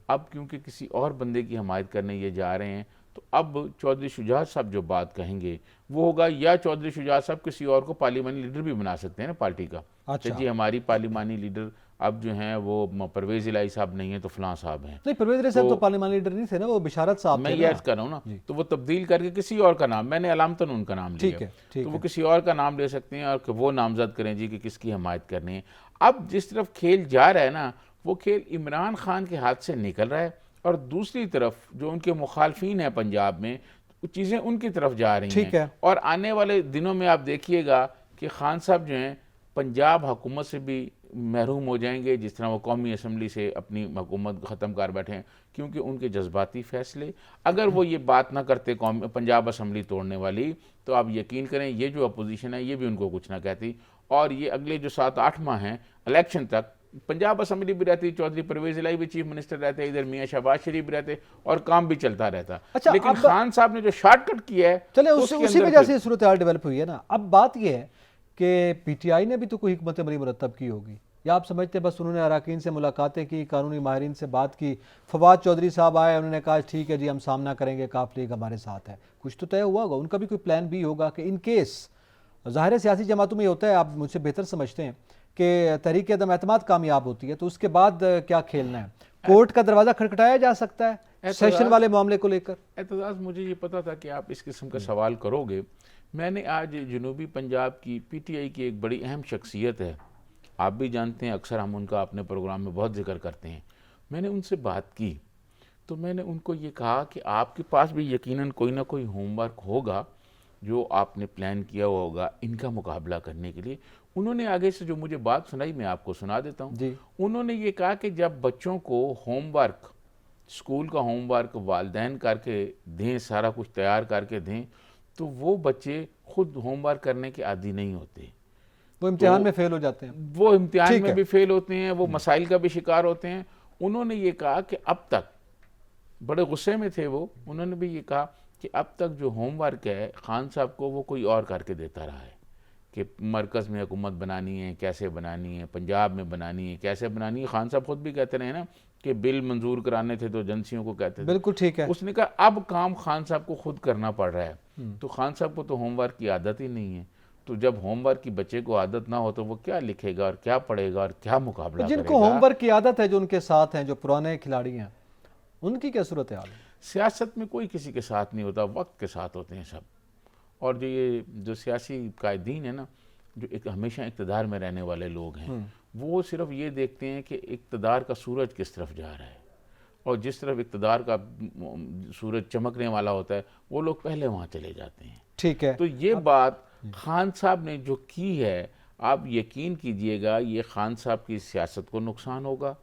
अब क्योंकि किसी और बंदे की हमायत करने ये जा रहे हैं, तो अब चौधरी शुजात साहब जो बात कहेंगे वो होगा, या चौधरी शुजात साहब किसी और को पार्लिमानी लीडर भी बना सकते हैं ना पार्टी का। अच्छा जी हमारी पार्लिमानी लीडर अब जो हैं वो परवेज़ इलाही साहब नहीं है तो फलां साहब हैं। नहीं, परवेज़ इलाही साहब तो पार्लिमानी लीडर नहीं थे ना, वो बिशारत साहब मैं थे ये ना। अर्ज कर रहा हूँ ना, तो वो तब्दील करके किसी और का नाम, मैंने अलामतन उनका नाम लिया, ठीक है, तो वो किसी और का नाम ले सकते हैं और वो नामजद करें जी कि किसकी हमायत करनी है। अब जिस तरफ खेल जा रहा है ना, वो खेल इमरान खान के हाथ से निकल रहा है, और दूसरी तरफ जो उनके मुखालफिन हैं पंजाब में, चीज़ें उनकी तरफ जा रही हैं। और आने वाले दिनों में आप देखिएगा कि खान साहब जो हैं पंजाब हुकूमत से भी महरूम हो जाएंगे, जिस तरह वो कौमी असम्बली से अपनी हुकूमत ख़त्म कर बैठे हैं, क्योंकि उनके जज्बाती फ़ैसले, अगर वो ये बात ना करते पंजाब असम्बली तोड़ने वाली, तो आप यकीन करें ये जो अपोजिशन है ये भी उनको कुछ ना कहती, और ये अगले जो 7-8 माह हैं इलेक्शन तक पंजाब असम्बली भी रहती, चौधरी परवेज़ इलाही भी चीफ मिनिस्टर रहते, इधर मियाँ शहबाज शरीफ भी रहते, और काम भी चलता रहता। अच्छा, लेकिन खान साहब ने जो शॉर्टकट किया है, चले उसी वजह से सूरत हाल डेवलप हुई है ना। अब बात यह है कि पीटीआई ने भी तो कोई हिकमत अमली मुरतब की होगी, या आप समझते बस उन्होंने अराकीन से मुलाकातें की, कानूनी माहिरीन से बात की, फवाद चौधरी साहब आए, उन्होंने कहा ठीक है जी हम सामना करेंगे, काफ लीग हमारे साथ है, कुछ तो तय हुआ होगा, उनका भी कोई प्लान भी होगा कि इन केस, ज़ाहिर सियासी जमातों में होता है, आप मुझसे बेहतर समझते हैं कि तहरीक अदम एतमाद कामयाब होती है तो उसके बाद क्या खेलना है, कोर्ट का दरवाज़ा खटखटाया जा सकता है सेशन वाले मामले को लेकर। एतजाज़, मुझे ये पता था कि आप इस किस्म का सवाल करोगे। मैंने आज जनूबी पंजाब की पीटीआई की एक बड़ी अहम शख्सियत है, आप भी जानते हैं, अक्सर हम उनका अपने प्रोग्राम में बहुत जिक्र करते हैं, मैंने उनसे बात की, तो मैंने उनको ये कहा कि आपके पास भी यकीनन कोई ना कोई होमवर्क होगा जो आपने प्लान किया हुआ होगा इनका मुकाबला करने के लिए। उन्होंने आगे से जो मुझे बात सुनाई मैं आपको सुना देता हूँ। उन्होंने ये कहा कि जब बच्चों को होमवर्क, स्कूल का होमवर्क वालिदैन करके दें, सारा कुछ तैयार करके दें, तो वो बच्चे खुद होमवर्क करने के आदी नहीं होते, वो इम्तिहान में फेल हो जाते हैं, वो इम्तिहान में भी फेल होते हैं, वो मसाइल का भी शिकार होते हैं। उन्होंने ये कहा कि अब तक, बड़े गुस्से में थे वो, उन्होंने भी ये कहा कि अब तक जो होमवर्क है खान साहब को वो कोई और करके देता रहा है, कि मरकज़ में हुकूमत बनानी है, कैसे बनानी है, पंजाब में बनानी है, कैसे बनानी है। खान साहब खुद भी कहते रहे ना कि बिल मंजूर कराने थे तो एजेंसियों को कहते थे, बिल्कुल ठीक है। उसने कहा अब काम खान साहब को खुद करना पड़ रहा है, तो खान साहब को तो होमवर्क की आदत ही नहीं है। तो जब होमवर्क की बच्चे को आदत ना हो तो वो क्या लिखेगा और क्या पढ़ेगा और क्या मुकाबला जिनको करेगा। होमवर्क की आदत है, जो उनके साथ हैं, जो पुराने खिलाड़ी हैं, उनकी क्या सूरत हाल है? सियासत में कोई किसी के साथ नहीं होता, वक्त के साथ होते हैं सब। और जो सियासी कायदीन है ना, जो एक हमेशा इक़्तिदार में रहने वाले लोग हैं, वो सिर्फ ये देखते हैं कि इक़्तिदार का सूरज किस तरफ जा रहा है, और जिस तरफ इक़्तिदार का सूरज चमकने वाला होता है वो लोग पहले वहाँ चले जाते हैं। ठीक है। तो ये बात खान साहब ने जो की है, आप यकीन कीजिएगा ये खान साहब की सियासत को नुकसान होगा,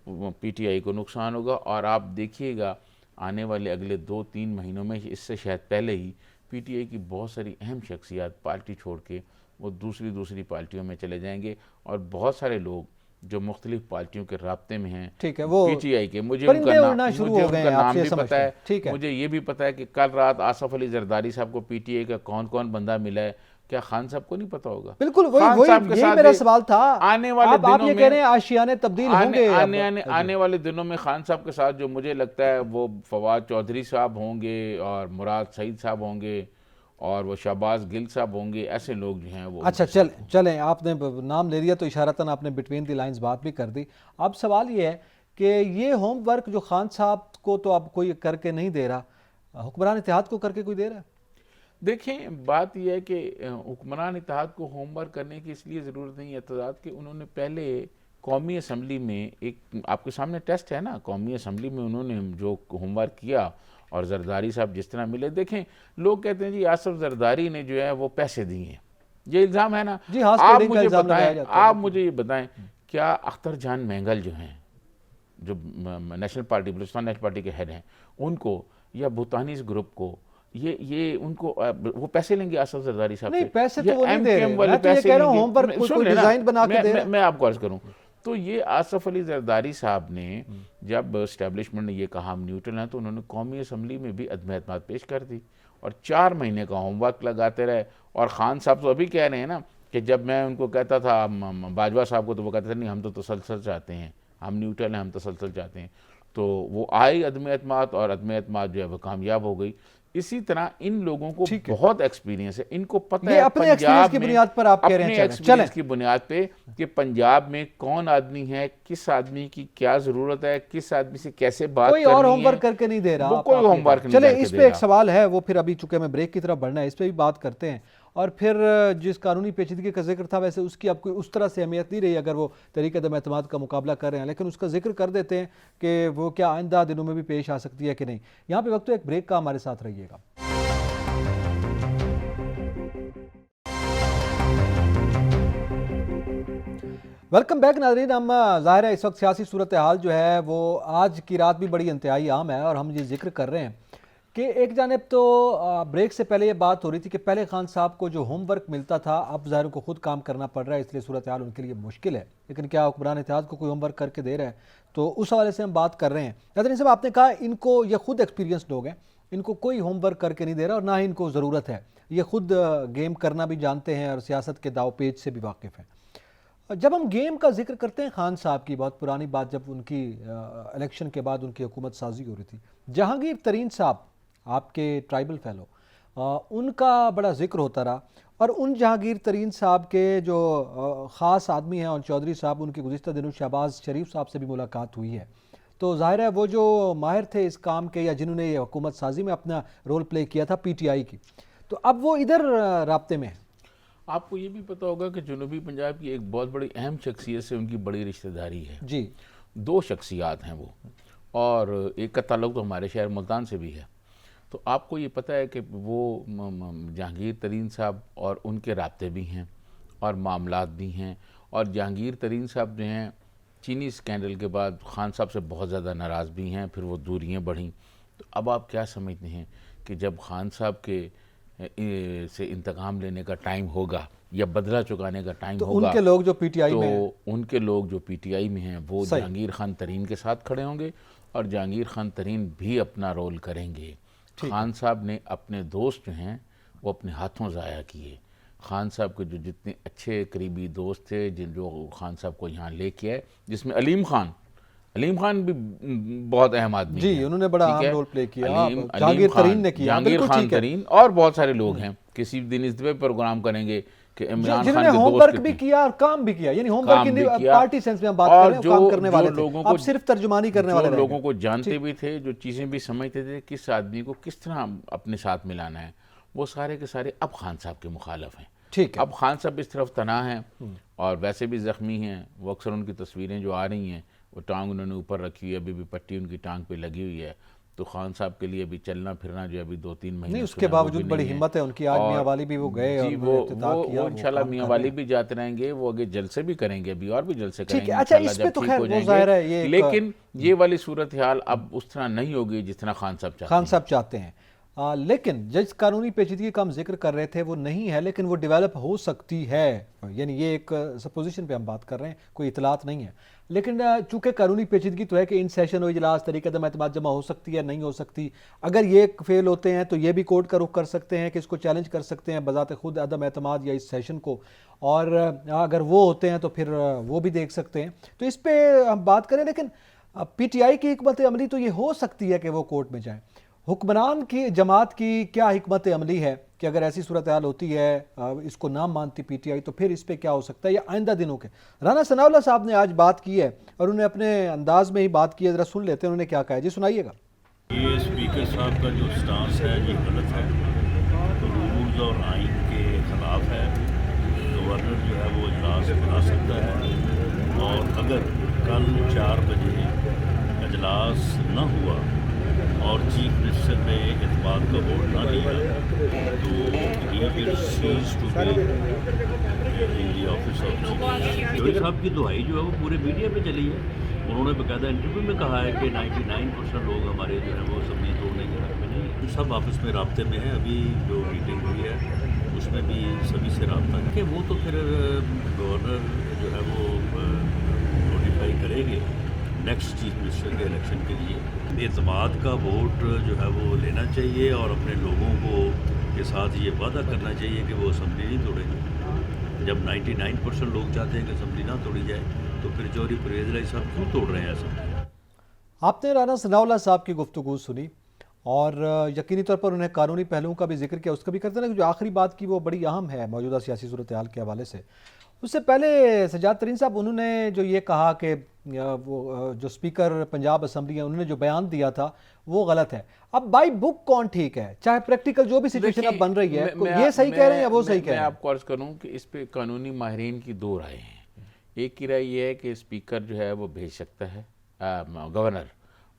पीटीआई को नुकसान होगा, और आप देखिएगा आने वाले अगले 2-3 महीनों में, इससे शायद पहले ही, पीटीआई की बहुत सारी अहम शख्सियात पार्टी छोड़ के वो दूसरी पार्टियों में चले जाएंगे, और बहुत सारे लोग जो मुख्तलिफ पार्टियों के राब्ते में हैं, ठीक है, वो पीटीआई के, मुझे परिंदे उनका उड़ना शुरू हो गए हैं, नाम आप ये भी समझते पता हैं। है। ठीक है। मुझे ये भी पता है कि कल रात आसफ अली जरदारी साहब को पीटीआई का कौन कौन बंदा मिला है, क्या खान साहब को नहीं पता होगा? बिल्कुल, खान साहब के यही साथ मेरा सवाल था। आने वाले आप दिनों ये में कह रहे हैं आशियाने तब्दील होंगे। आने वाले दिनों में खान साहब के साथ जो मुझे लगता है वो फवाद चौधरी साहब होंगे, और मुराद सईद साहब होंगे, और वो शहबाज गिल साहब होंगे, ऐसे लोग जो हैं वो। अच्छा, चलें, आपने नाम ले दिया तो इशारतन आपने बिटवीन द लाइंस बात भी कर दी। अब सवाल ये है कि ये होमवर्क जो खान साहब को तो अब कोई करके नहीं दे रहा, हुक्मरान इत्तेहाद को करके कोई दे रहा है? देखें, बात यह है कि हुक्मरान इत्तेहाद को होमवर्क करने की इसलिए ज़रूरत नहीं है इत्तेहाद कि उन्होंने पहले कौमी असम्बली में, एक आपके सामने टेस्ट है ना, कौमी असम्बली में उन्होंने जो होमवर्क किया, और जरदारी साहब जिस तरह मिले, देखें लोग कहते हैं जी आसफ जरदारी ने जो है वो पैसे दिए हैं, ये इल्ज़ाम है ना जी। आप मुझे ये बताएं क्या अख्तर जान मैंगल जो हैं, जो national party, Balochistan national party के हेड हैं, उनको या भूटानीज ग्रुप को ये उनको वो पैसे लेंगे आसफ जरदारी साहब से? नहीं, पैसे तो वो नहीं दे रहे, मैं तो ये कह रहा हूं होमवर्क कोई डिजाइन बना के दे रहा है। मैं आपको अर्ज करूं तो ये आसफ अली जरदारी साहब ने जब इस्टेब्लिशमेंट ने ये कहा हम न्यूट्रल हैं, तो उन्होंने कौमी असम्बली में भी अदम एतमाद पेश कर दी, और 4 महीने का होमवर्क लगाते रहे। और खान साहब तो अभी कह रहे हैं ना कि जब मैं उनको कहता था बाजवा साहब को, तो वो कहते थे नहीं हम तो तसलसल चाहते हैं, हम न्यूट्रल हैं, हम तसलसल चाहते हैं। तो वो आई अदम एतमाद, और अदम एतमाद जो है वो कामयाब हो गई। इसी तरह इन लोगों को बहुत एक्सपीरियंस है, इनको पता है अपने एक्सपीरियंस की बुनियाद पर आप कह रहे हैं, एक्सपीरियंस की बुनियाद पे कि पंजाब में कौन आदमी है, किस आदमी की क्या जरूरत है, किस आदमी से कैसे बात करनी है। कोई और होमवर्क करके नहीं दे रहा, कोई होमवर्क नहीं। चले, इस पे एक सवाल है, वो फिर अभी चूंकि हमें ब्रेक की तरफ बढ़ना है, इस पे भी बात करते हैं। और फिर जिस कानूनी पेचीदगी का जिक्र था, वैसे उसकी अब कोई उस तरह से अहमियत नहीं रही अगर वो तरीके अदम एतमाद का मुकाबला कर रहे हैं, लेकिन उसका जिक्र कर देते हैं कि वो क्या आइंदा दिनों में भी पेश आ सकती है कि नहीं। यहाँ पे वक्त तो एक ब्रेक का, हमारे साथ रहिएगा। वेलकम बैक नाज़रीन। हम ज़ाहिर है इस वक्त सियासी सूरत हाल जो है वो आज की रात भी बड़ी इंतहाई आम है, और हम ये जिक्र कर रहे हैं कि एक जानिब तो ब्रेक से पहले ये बात हो रही थी कि पहले खान साहब को जो होमवर्क मिलता था, अब ज़ाहिर को खुद काम करना पड़ रहा है, इसलिए सूरत हाल उनके लिए मुश्किल है। लेकिन क्या हुक्मरान इत्तेहाद को कोई होमवर्क करके दे रहा है? तो उस हवाले से हम बात कर रहे हैं। नाज़रीन साहब, आपने कहा इनको, ये खुद एक्सपीरियंस लोग हैं, इनको कोई होमवर्क करके नहीं दे रहा और ना ही इनको ज़रूरत है, ये खुद गेम करना भी जानते हैं और सियासत के दाव पेच से भी वाकिफ़ हैं। जब हम गेम का जिक्र करते हैं, खान साहब की बहुत पुरानी बात, जब उनकी इलेक्शन के बाद उनकी हुकूमत साजी हो रही थी, जहांगीर तरीन साहब आपके ट्राइबल फेलो, उनका बड़ा जिक्र होता रहा, और उन जहांगीर तरीन साहब के जो ख़ास आदमी हैं और चौधरी साहब, उनकी गुज़िश्ता दिनों शहबाज शरीफ साहब से भी मुलाकात हुई है। तो ज़ाहिर है वो जो माहिर थे इस काम के, या जिन्होंने ये हुकूमत साजी में अपना रोल प्ले किया था पीटीआई की, तो अब वो इधर राब्ते में है। आपको ये भी पता होगा कि जनूबी पंजाब की एक बहुत बड़ी अहम शख्सियत से उनकी बड़ी रिश्तेदारी है जी। 2 शख्सियात हैं वो, और एक का ताल्लुक तो हमारे शहर मुल्तान से भी है। तो आपको ये पता है कि वो जहांगीर तरीन साहब और उनके राब्ते भी हैं और मामलात भी हैं, और जहांगीर तरीन साहब जो हैं चीनी स्कैंडल के बाद खान साहब से बहुत ज़्यादा नाराज़ भी हैं, फिर वो दूरियाँ बढ़ीं। तो अब आप क्या समझते हैं कि जब खान साहब के से इंतकाम लेने का टाइम होगा या बदला चुकाने का टाइम होगा, उनके लोग जो पीटीआई तो में उनके लोग जो पीटीआई में हैं वो जहांगीर खान तरीन के साथ खड़े होंगे, और जहांगीर खान तरीन भी अपना रोल करेंगे। खान साहब ने अपने दोस्त जो हैं वो अपने हाथों ज़ाया किए। खान साहब के जो जितने अच्छे करीबी दोस्त थे, जो खान साहब को यहाँ लेके आए, जिसमें अलीम खान भी बहुत अहम आदमी जी, उन्होंने बड़ा अहम रोल प्ले किया। जहांगीर खान तरीन और बहुत सारे लोग हैं। किसी दिन इस पे प्रोग्राम करेंगे कि इमरान जिन्होंने खान के होमवर्क दोस्त भी थे, किया और काम भी किया, यानी होमवर्क काम की भी नहीं, किया, पार्टी सेंस में हम बात कर और रहे हैं, काम करने वाले थे, लोगों अब को सिर्फ तर्जुमानी करने वाले जो रह लोगों गए। को जानते भी थे, जो चीज़ें भी समझते थे किस आदमी को किस तरह अपने साथ मिलाना है, वो सारे के सारे अब खान साहब के मुखालफ हैं। ठीक है, अब खान साहब इस तरफ तना हैं और वैसे भी ज़ख्मी हैं। वो अक्सर उनकी तस्वीरें जो आ रही हैं, वो टांग उन्होंने ऊपर रखी हुई है, अभी भी पट्टी उनकी टांग पे लगी हुई है। तो खान साहब के लिए अभी चलना फिरना जो अभी 2-3 महीने नहीं उसके बावजूद बड़ी हिम्मत है उनकी। आज मियाँ वाली भी वो गए जी, और उन्होंने इफ्तिताह किया, वो इंशाल्लाह काम मियाँ कर रहे वाली हैं। भी जाते रहेंगे, वो आगे जलसे भी करेंगे, अभी और भी जलसे ठीक है, करेंगे अच्छा इंशाल्लाह इस पे जब तो ठीक खैर हो वो जाहिर है ये जाएंगे। एक लेकिन ये वाली सूरत हाल अब उस तरह नहीं होगी जिस तरह खान साहब चाहते खान हैं। साहब चाहते हैं। लेकिन जिस कानूनी पेचीदगी का हम जिक्र कर रहे थे वो नहीं है, लेकिन वो डेवलप हो सकती है, यानी ये एक सपोजिशन पे हम बात कर रहे हैं, कोई इतलात नहीं है। लेकिन चूंकि कानूनी पेचीदगी तो है कि इन सेशन और इजलास तरीके अदम एतमाद जमा हो सकती है, नहीं हो सकती। अगर ये फेल होते हैं तो ये भी कोर्ट का रुख कर सकते हैं कि इसको चैलेंज कर सकते हैं बजाते खुद अदम एतमाद या इस सेशन को, और अगर वो होते हैं तो फिर वो भी देख सकते हैं। तो इस पर हम बात करें, लेकिन PTI की हिकमत अमली तो ये हो सकती है कि वो कोर्ट में जाए। हुक्मरान की जमात की क्या हिकमत अमली है कि अगर ऐसी सूरत हाल होती है, इसको ना मानती PTI, तो फिर इस पर क्या हो सकता है या आइंदा दिनों के। राना सनाउल्लाह साहब ने आज बात की है और उन्होंने अपने अंदाज में ही बात की है, ज़रा सुन लेते हैं उन्होंने क्या कहा है। जी सुनाइएगा। ये स्पीकर साहब का जो स्टांस है ये गलत है, रूल्स और आइन के ख़िलाफ़ है। गवर्नर जो है वो इजलास बुला सकता है, और अगर कल 4 बजे इजलास न हुआ और चीफ मिनिस्टर ने इतमाद का वोट ना दिया तो he will cease to be in the office of chief minister. जोड़ी साहब की दुहाई जो है वो पूरे मीडिया पे चली है। उन्होंने बाकायदा इंटरव्यू में कहा है कि 99% लोग हमारे जो है वो असम्बली तोड़ने के हक में नहीं है। सब आपस में राब्ते में है। अभी जो मीटिंग हुई है उसमें भी सभी से रब्ता है कि वो तो फिर गवर्नर जो है वो नोटिफाई करेंगे नेक्स्ट चीफ मिनिस्टर के इलेक्शन के लिए। एतमाद का वोट जो है वो लेना चाहिए और अपने लोगों को के साथ ये वादा करना चाहिए कि वो असम्बली नहीं तोड़ेंगे। जब 99% लोग चाहते हैं कि असम्बली ना तोड़ी जाए तो फिर चौधरी परवेज़ इलाही साहब क्यों तोड़ रहे हैं असम्बली। आपने राना सनाउल्लाह साहब की गुफ्तगू सुनी और यकीनी तौर पर उन्हें कानूनी पहलुओं का भी जिक्र किया, उसका भी करते हैं। जो आखिरी बात की वो बड़ी अहम है मौजूदा सियासी सूरत हाल के हवाले से। उससे पहले सजाद तरीन साहब उन्होंने जो ये कहा कि वो जो स्पीकर पंजाब असम्बली है उन्होंने जो बयान दिया था वो गलत है। अब बाई बुक कौन ठीक है, चाहे प्रैक्टिकल जो भी सिचुएशन अब बन रही है, ये सही कह रहे हैं या वो सही कह रहे हैं? मैं आपको अर्ज करूं कि इस पे कानूनी माहिरीन की 2 राय हैं। एक की राय ये है कि स्पीकर जो है वो भेज सकता है, गवर्नर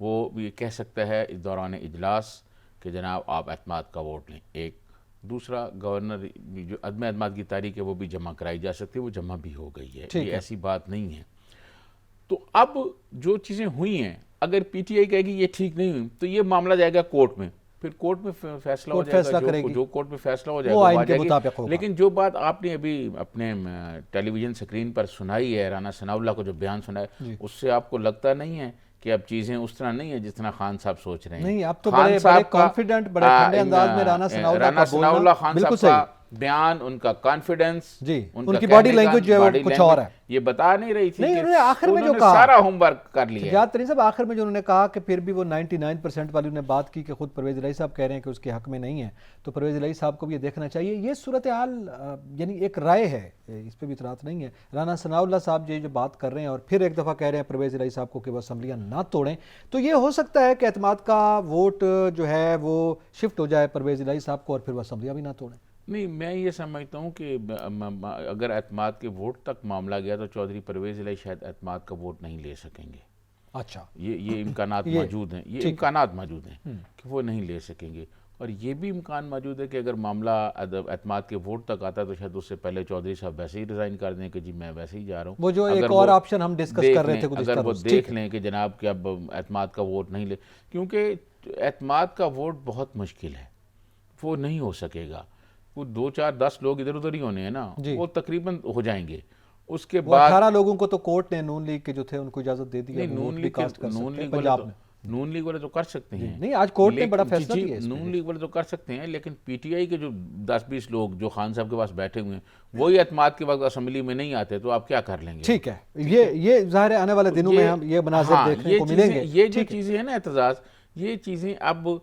वो ये कह सकता है इस दौरान इजलास कि जनाब आप एतमाद का वोट लें। एक दूसरा, गवर्नर जो अदम एतमाद की तारीख है वो भी जमा कराई जा सकती है, वो जमा भी हो गई है, ये ऐसी बात नहीं है। तो अब जो चीज़ें हुई हैं, अगर PTI कहेगी ये ठीक नहीं हुई तो ये मामला जाएगा कोर्ट में, फिर कोर्ट में फैसला हो जाएगा, जो कोर्ट में फैसला हो जाएगा वो आ जाएगी। लेकिन जो बात आपने अभी अपने टेलीविज़न स्क्रीन पर सुनाई है, राना सनाउल्लाह को जो बयान सुना है, उससे आपको लगता नहीं है कि अब चीज़ें उस तरह नहीं है जिस तरह खान साहब सोच रहे हैं? नहीं, अब तो बड़े कॉन्फिडेंट, बड़े ठंडे अंदाज में राना सनाउल्लाह खान साहब का बयान, उनका कॉन्फिडेंस, जी, उनकी बॉडी लैंग्वेज जो है वो कुछ और है, ये बता नहीं रही थी। नहीं, उन्होंने आखिर में जो कहा, सारा होमवर्क कर लिया। सजाद तरीन साहब आखिर में जो उन्होंने कहा कि फिर भी वो 99% वाली उन्होंने बात की कि खुद परवेज़ इलाही साहब कह रहे हैं कि उसके हक में नहीं है, तो परवेज़ इलाही साहब को भी ये देखना चाहिए। ये सूरत हाल यानी एक राय है, इस पर भी इतराज़ नहीं है। राना सनाउल्लाह साहब जो बात कर रहे हैं और फिर एक दफ़ा कह रहे हैं परवेज़ इलाही साहब को कि वो असम्बलियाँ ना तोड़ें, तो ये हो सकता है कि एतमाद का वोट जो है वो शिफ्ट हो जाए परवेज़ इलाही साहब को और फिर वो असम्बलियाँ भी ना तोड़ें। नहीं, मैं ये समझता हूँ कि अगर एतमाद के वोट तक मामला गया तो चौधरी परवेज़ इलाही शायद एतमाद का वोट नहीं ले सकेंगे। अच्छा, ये इम्कानात मौजूद हैं, ये इम्कानात मौजूद हैं कि वो नहीं ले सकेंगे। और ये भी इम्कान मौजूद है कि अगर मामला एतमाद के वोट तक आता है तो शायद उससे पहले चौधरी साहब वैसे ही रिज़ाइन कर दें कि जी मैं वैसे ही जा रहा हूँ। वो जो एक और ऑप्शन हम डिस्कस कर रहे थे, अगर वो देख लें कि जनाब कि अब एतमाद का वोट नहीं ले, क्योंकि एतमाद का वोट बहुत मुश्किल है, वो नहीं हो सकेगा। वो 2, 4, 10 लोग इधर उधर ही होने हैं ना, वो तकरीबन हो जाएंगे। उसके बाद 18 लोगों को तो कोर्ट ने नून लीग के जो थे उनको इजाजत दे दी है। नून लीग वाले तो कर सकते हैं। नहीं, आज कोर्ट ने बड़ा फैसला दिया है। नून लीग वाले तो कर सकते हैं, लेकिन PTI के जो 10-20 लोग जो खान साहब के पास बैठे हुए हैं वही एतमाद के वक्त असेंबली में नहीं आते तो आप क्या कर लेंगे? ठीक है, ये जाहिर है आने वाले दिनों में हम ये मनाज़िर देखने को मिलेंगे। ये जो चीज़ें हैं ना एतजाज़, ये चीज़ें अब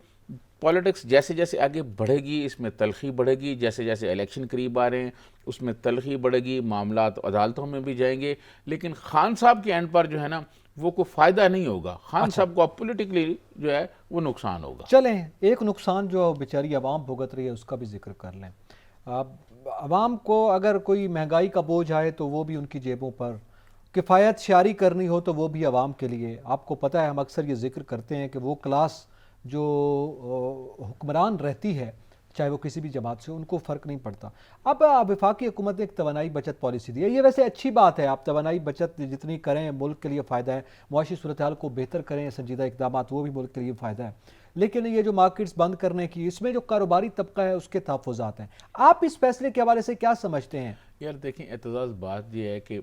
पॉलिटिक्स जैसे जैसे आगे बढ़ेगी इसमें तलखी बढ़ेगी, जैसे जैसे इलेक्शन करीब आ रहे हैं उसमें तलखी बढ़ेगी, मामला अदालतों में भी जाएंगे, लेकिन खान साहब के एंड पर जो है ना वो कोई फ़ायदा नहीं होगा। खान साहब को पॉलिटिकली जो है वो नुकसान होगा। चलें एक नुकसान जो बेचारी आवाम भुगत रही है उसका भी जिक्र कर लें। अब आवाम को अगर कोई महंगाई का बोझ आए तो वो भी उनकी जेबों पर, किफ़ायत शारी करनी हो तो वो भी आवाम के लिए। आपको पता है हम अक्सर ये जिक्र करते हैं कि वो क्लास जो हुक्मरान रहती है चाहे वो किसी भी जमात से, उनको फ़र्क नहीं पड़ता। अब वफाकी हुकूमत ने एक तवानाई बचत पॉलिसी दी है, ये वैसे अच्छी बात है, आप तवानाई बचत जितनी करें मुल्क के लिए फ़ायदा है, मुआशी सूरत हाल को बेहतर करें, संजीदा इक़दाम वो भी मुल्क के लिए फ़ायदा है। लेकिन ये जो मार्केट्स बंद करने की, इसमें जो कारोबारी तबका है उसके तहफ़्फ़ुज़ात हैं, आप इस फैसले के हवाले से क्या समझते हैं? यार देखें, एतज़ाज़ बात यह है कि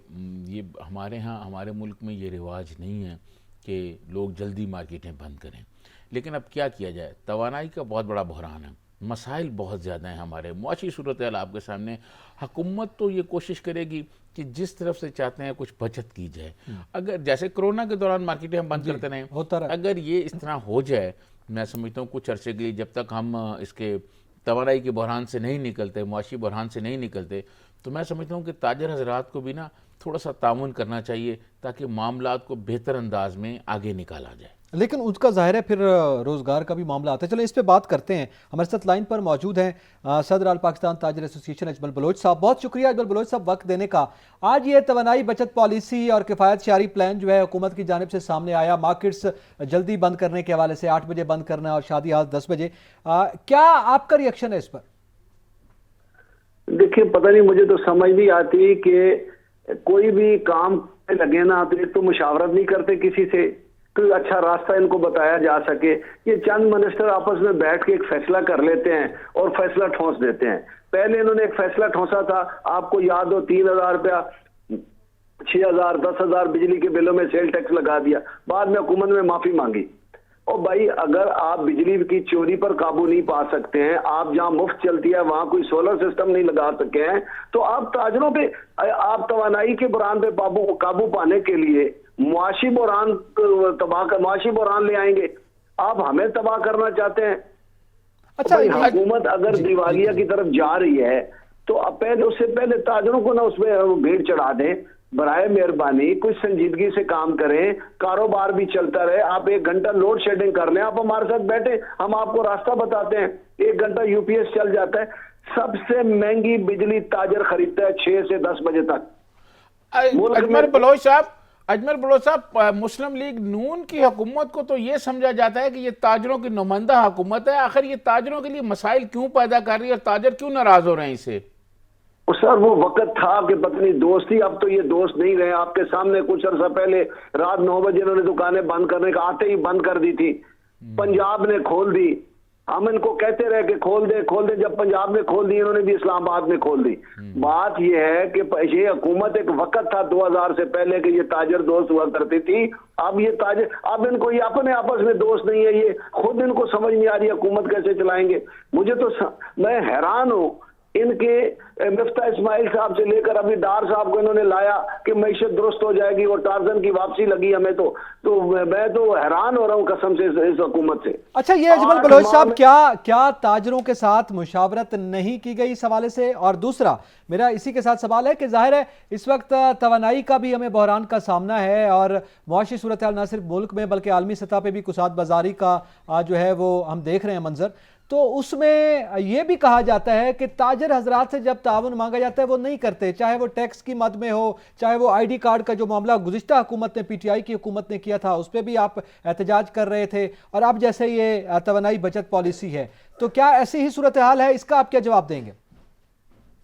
ये हमारे यहाँ हमारे मुल्क में ये रिवाज नहीं है कि लोग जल्दी मार्केटें बंद करें, लेकिन अब क्या किया जाए, तवानाई का बहुत बड़ा बहरान है, मसाइल बहुत ज़्यादा हैं हमारे, मुआशी सूरत हाल आपके सामने। हुकूमत तो ये कोशिश करेगी कि जिस तरफ से चाहते हैं कुछ बचत की जाए। अगर जैसे कोरोना के दौरान मार्केटें हम बंद करते रहें, होता रहा, अगर ये इस तरह हो जाए, मैं समझता हूँ कुछ अरसे के लिए जब तक हम इसके तवानाई के बहरान से नहीं निकलते, मुआशी बहरान से नहीं निकलते, तो मैं समझता हूँ कि ताजर हजरात को भी ना थोड़ा सा ताउन करना चाहिए ताकि मामलात को बेहतर अंदाज में आगे निकाला जाए। लेकिन उसका ज़ाहिर है फिर रोज़गार का भी मामला आता है। चलो इस पे बात करते हैं। हमारे साथ लाइन पर मौजूद हैं सदर आल पाकिस्तान ताजर एसोसिएशन अजमल बलोच साहब। बहुत शुक्रिया अजमल बलोच साहब वक्त देने का। आज ये तवानाई बचत पॉलिसी और किफ़ायत शारी प्लान जो है हुकूमत की जानिब से सामने आया, मार्केट्स जल्दी बंद करने के हवाले से 8 बजे बंद करना और शादी हाल 10 बजे, क्या आपका रिएक्शन है इस पर? देखिए, पता नहीं, मुझे तो समझ नहीं आती कि कोई भी काम लगे ना तो एक तो मुशावरत नहीं करते किसी से, कोई अच्छा रास्ता इनको बताया जा सके। ये चंद मिनिस्टर आपस में बैठ के एक फैसला कर लेते हैं और फैसला ठोंस देते हैं। पहले इन्होंने एक फैसला ठोंसा था, आपको याद हो, 3,000 रुपया 6,000 10,000 बिजली के बिलों में सेल टैक्स लगा दिया, बाद में हुकूमत में माफी मांगी। और भाई, अगर आप बिजली की चोरी पर काबू नहीं पा सकते हैं, आप जहां मुफ्त चलती है वहां कोई सोलर सिस्टम नहीं लगा सके हैं, तो आप ताजरों पे, आप तवानाई के बुरान पे काबू पाने के लिए मुआशी बुरान ले आएंगे। आप हमें तबाह करना चाहते हैं। अच्छा, हुकूमत अगर दिवालिया की तरफ जा रही है तो अब पहले, उससे पहले ताजरों को ना उसमें भीड़ चढ़ा दें। बराए मेहरबानी कुछ संजीदगी से काम करें, कारोबार भी चलता रहे। आप 1 घंटा लोड शेडिंग कर लें, आप हमारे साथ बैठे, हम आपको रास्ता बताते हैं। 1 घंटा यूपीएस चल जाता है। सबसे महंगी बिजली ताजर खरीदता है 6 से 10 बजे तक। अजमल बलोच साहब, मुस्लिम लीग नून की हुकूमत को तो ये समझा जाता है कि ये ताजरों की नुमाइंदा हुकूमत है। आखिर ये ताजरों के लिए मसाइल क्यों पैदा कर रही है और ताजर क्यों नाराज हो रहे हैं इससे? सर, वो वक्त था कि पत्नी दोस्ती, अब तो ये दोस्त नहीं रहे। आपके सामने कुछ अर्सा पहले रात 9 बजे इन्होंने दुकानें बंद करने का आते ही बंद कर दी थी। पंजाब ने खोल दी, हम इनको कहते रहे कि खोल दे। जब पंजाब ने खोल दी, इन्होंने भी इस्लामाबाद में खोल दी। बात यह है कि ये हुकूमत, एक वक्त था 2000 से पहले कि ये ताजर दोस्त हुआ करती थी। अब ये ताजर, अब इनको ये अपने आपस में दोस्त नहीं है, ये खुद इनको समझ नहीं आ रही हुकूमत कैसे चलाएंगे। मुझे तो मैं हैरान हूं, इनके मिफ्ता इस्माइल साहब से लेकर अभी डार साहब को इन्होंने लाया कि मैशत दुरुस्त हो जाएगी और टार्जन की वापसी लगी हमें, तो मैं तो हैरान हो रहा हूं कसम से इस हुकूमत से। अच्छा, ये अजमल बलोच साहब, क्या ताजरों के साथ मुशावरत नहीं की गई इस हवाले से? और दूसरा मेरा इसी के साथ सवाल है कि जाहिर है इस वक्त तवानाई का भी हमें बहरान का सामना है और मुआशी सूरत हाल न सिर्फ मुल्क में बल्कि आलमी सतह पर भी कुसात बाजारी का जो है वो हम देख रहे हैं मंजर। तो उसमें यह भी कहा जाता है कि ताजर हजरात से जब ताउन मांगा जाता है वो नहीं करते, चाहे वो टैक्स की मद में हो, चाहे वो आईडी कार्ड का जो मामला गुज़िश्ता हुकूमत ने, पीटीआई की हुकूमत ने किया था, उस पर भी आप एहतजाज कर रहे थे, और अब जैसे ये तवानाई बचत पॉलिसी है, तो क्या ऐसी ही सूरत हाल है? इसका आप क्या जवाब देंगे?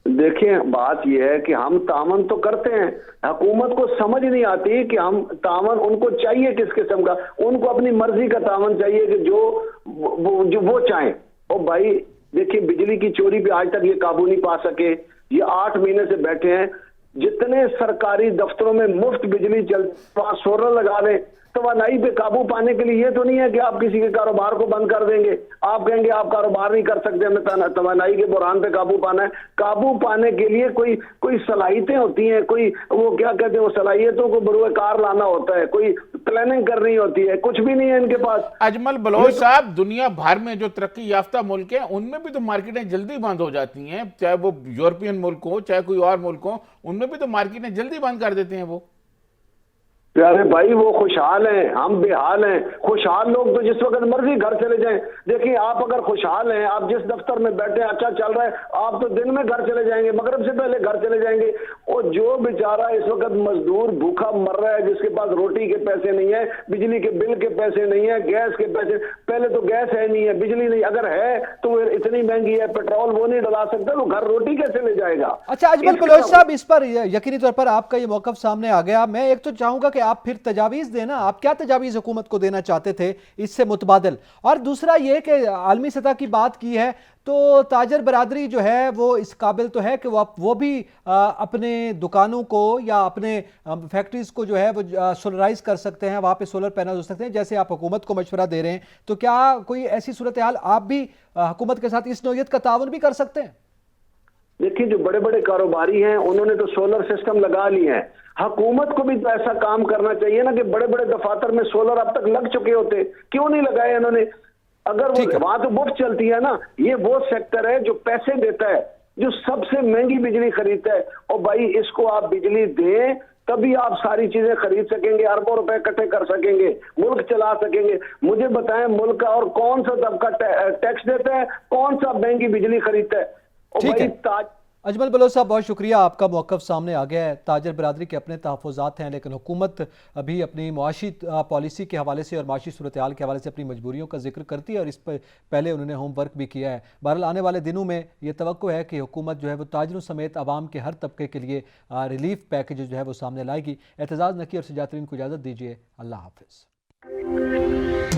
देखिए, बात यह है कि हम तावन तो करते हैं, हुकूमत को समझ नहीं आती कि हम तावन उनको चाहिए किस किस्म का। उनको अपनी मर्जी का तावन चाहिए कि जो वो चाहें। और भाई देखिए, बिजली की चोरी पे आज तक ये काबू नहीं पा सके। ये 8 महीने से बैठे हैं। जितने सरकारी दफ्तरों में मुफ्त बिजली चल, वहां सोलर लगा लें, तवानाई पे काबू पाने के लिए ये तो नहीं है कि आप किसी के कारोबार को बंद कर देंगे, आप कहेंगे आप कारोबार नहीं कर सकते, हमें तवानाई के बुरहान पे काबू पाना है। काबू पाने के लिए कोई सलाहियतें होती हैं, कोई वो क्या कहते हैं, वो सलाहियतों को बरूएकार लाना होता है, कोई प्लानिंग करनी होती है, कुछ भी नहीं है इनके पास। अजमल बलोच साहब, दुनिया भर में जो तरक्की याफ्ता मुल्क हैं उनमें भी तो मार्केटें जल्दी बंद हो जाती हैं, चाहे वो यूरोपियन मुल्क हो चाहे कोई और मुल्क हो, उनमें भी तो मार्केटें जल्दी बंद कर देते हैं वो। प्यारे भाई वो खुशहाल हैं, हम बेहाल हैं। खुशहाल लोग तो जिस वक्त मर्जी घर चले जाएं। देखिए आप अगर खुशहाल हैं, आप जिस दफ्तर में बैठे अच्छा चल रहा है, आप तो दिन में घर चले जाएंगे, मगरिब से पहले घर चले जाएंगे। और जो बेचारा इस वक्त मजदूर भूखा मर रहा है, जिसके पास रोटी के पैसे नहीं है, बिजली के बिल के पैसे नहीं है, गैस के पैसे, पहले तो गैस है नहीं है, बिजली नहीं, अगर है तो वो इतनी महंगी है, पेट्रोल वो नहीं डला सकता, तो घर रोटी कैसे ले जाएगा। अच्छा अजमल बलोच साहब, इस पर यकीनी तौर पर आपका ये मौकफ सामने आ गया। मैं एक तो चाहूंगा कि आप फिर तजावीज देना, आप क्या तजावीज हुकूमत को देना चाहते थे इससे मुतबादल। और दूसरा ये कि आलमी सतह की बात की है तो ताजर बरादरी जो है वो इस काबिल तो है कि वो भी अपने दुकानों को या अपने फैक्ट्रीज को जो है वो सोलराइज कर सकते हैं, वहाँ पे सोलर पैनल हो सकते हैं, जैसे आप हुकूमत को मशवरा दे रहे हैं। तो क्या कोई ऐसी सूरत हाल आप भी हुकूमत के साथ इस नौयत का ताउन भी कर सकते हैं? देखिए जो बड़े बड़े कारोबारी हैं उन्होंने तो सोलर सिस्टम लगा लिए हैं। हुकूमत को भी तो ऐसा काम करना चाहिए ना कि बड़े बड़े दफातर में सोलर अब तक लग चुके होते, क्यों नहीं लगाए इन्होंने? अगर वो वहां तो मुफ्त चलती है ना, ये वो सेक्टर है जो पैसे देता है, जो सबसे महंगी बिजली खरीदता है। और भाई इसको आप बिजली दें तभी आप सारी चीजें खरीद सकेंगे, अरबों रुपए इकट्ठे कर सकेंगे, मुल्क चला सकेंगे। मुझे बताएं मुल्क का और कौन सा तबका टैक्स देता है, कौन सा महंगी बिजली खरीदता है? और भाई अजमल बलोच साहब बहुत शुक्रिया, आपका मौक़िफ़ सामने आ गया है। ताजर बरादरी के अपने तहफ़्फ़ुज़ात हैं, लेकिन हुकूमत अभी अपनी मुआशी पॉलिसी के हवाले से और माशी सूरत हाल के हवाले से अपनी मजबूरियों का जिक्र करती है और इस पर पहले उन्होंने होमवर्क भी किया है। बहरहाल आने वाले दिनों में ये तवक्को है कि हुकूमत जो है वो ताजरों समेत आवाम के हर तबके के लिए रिलीफ पैकेज जो है वो सामने लाएगी। एतजाज़ नकी और सजातरीन को इजाज़त दीजिए। अल्लाह हाफ़िज़।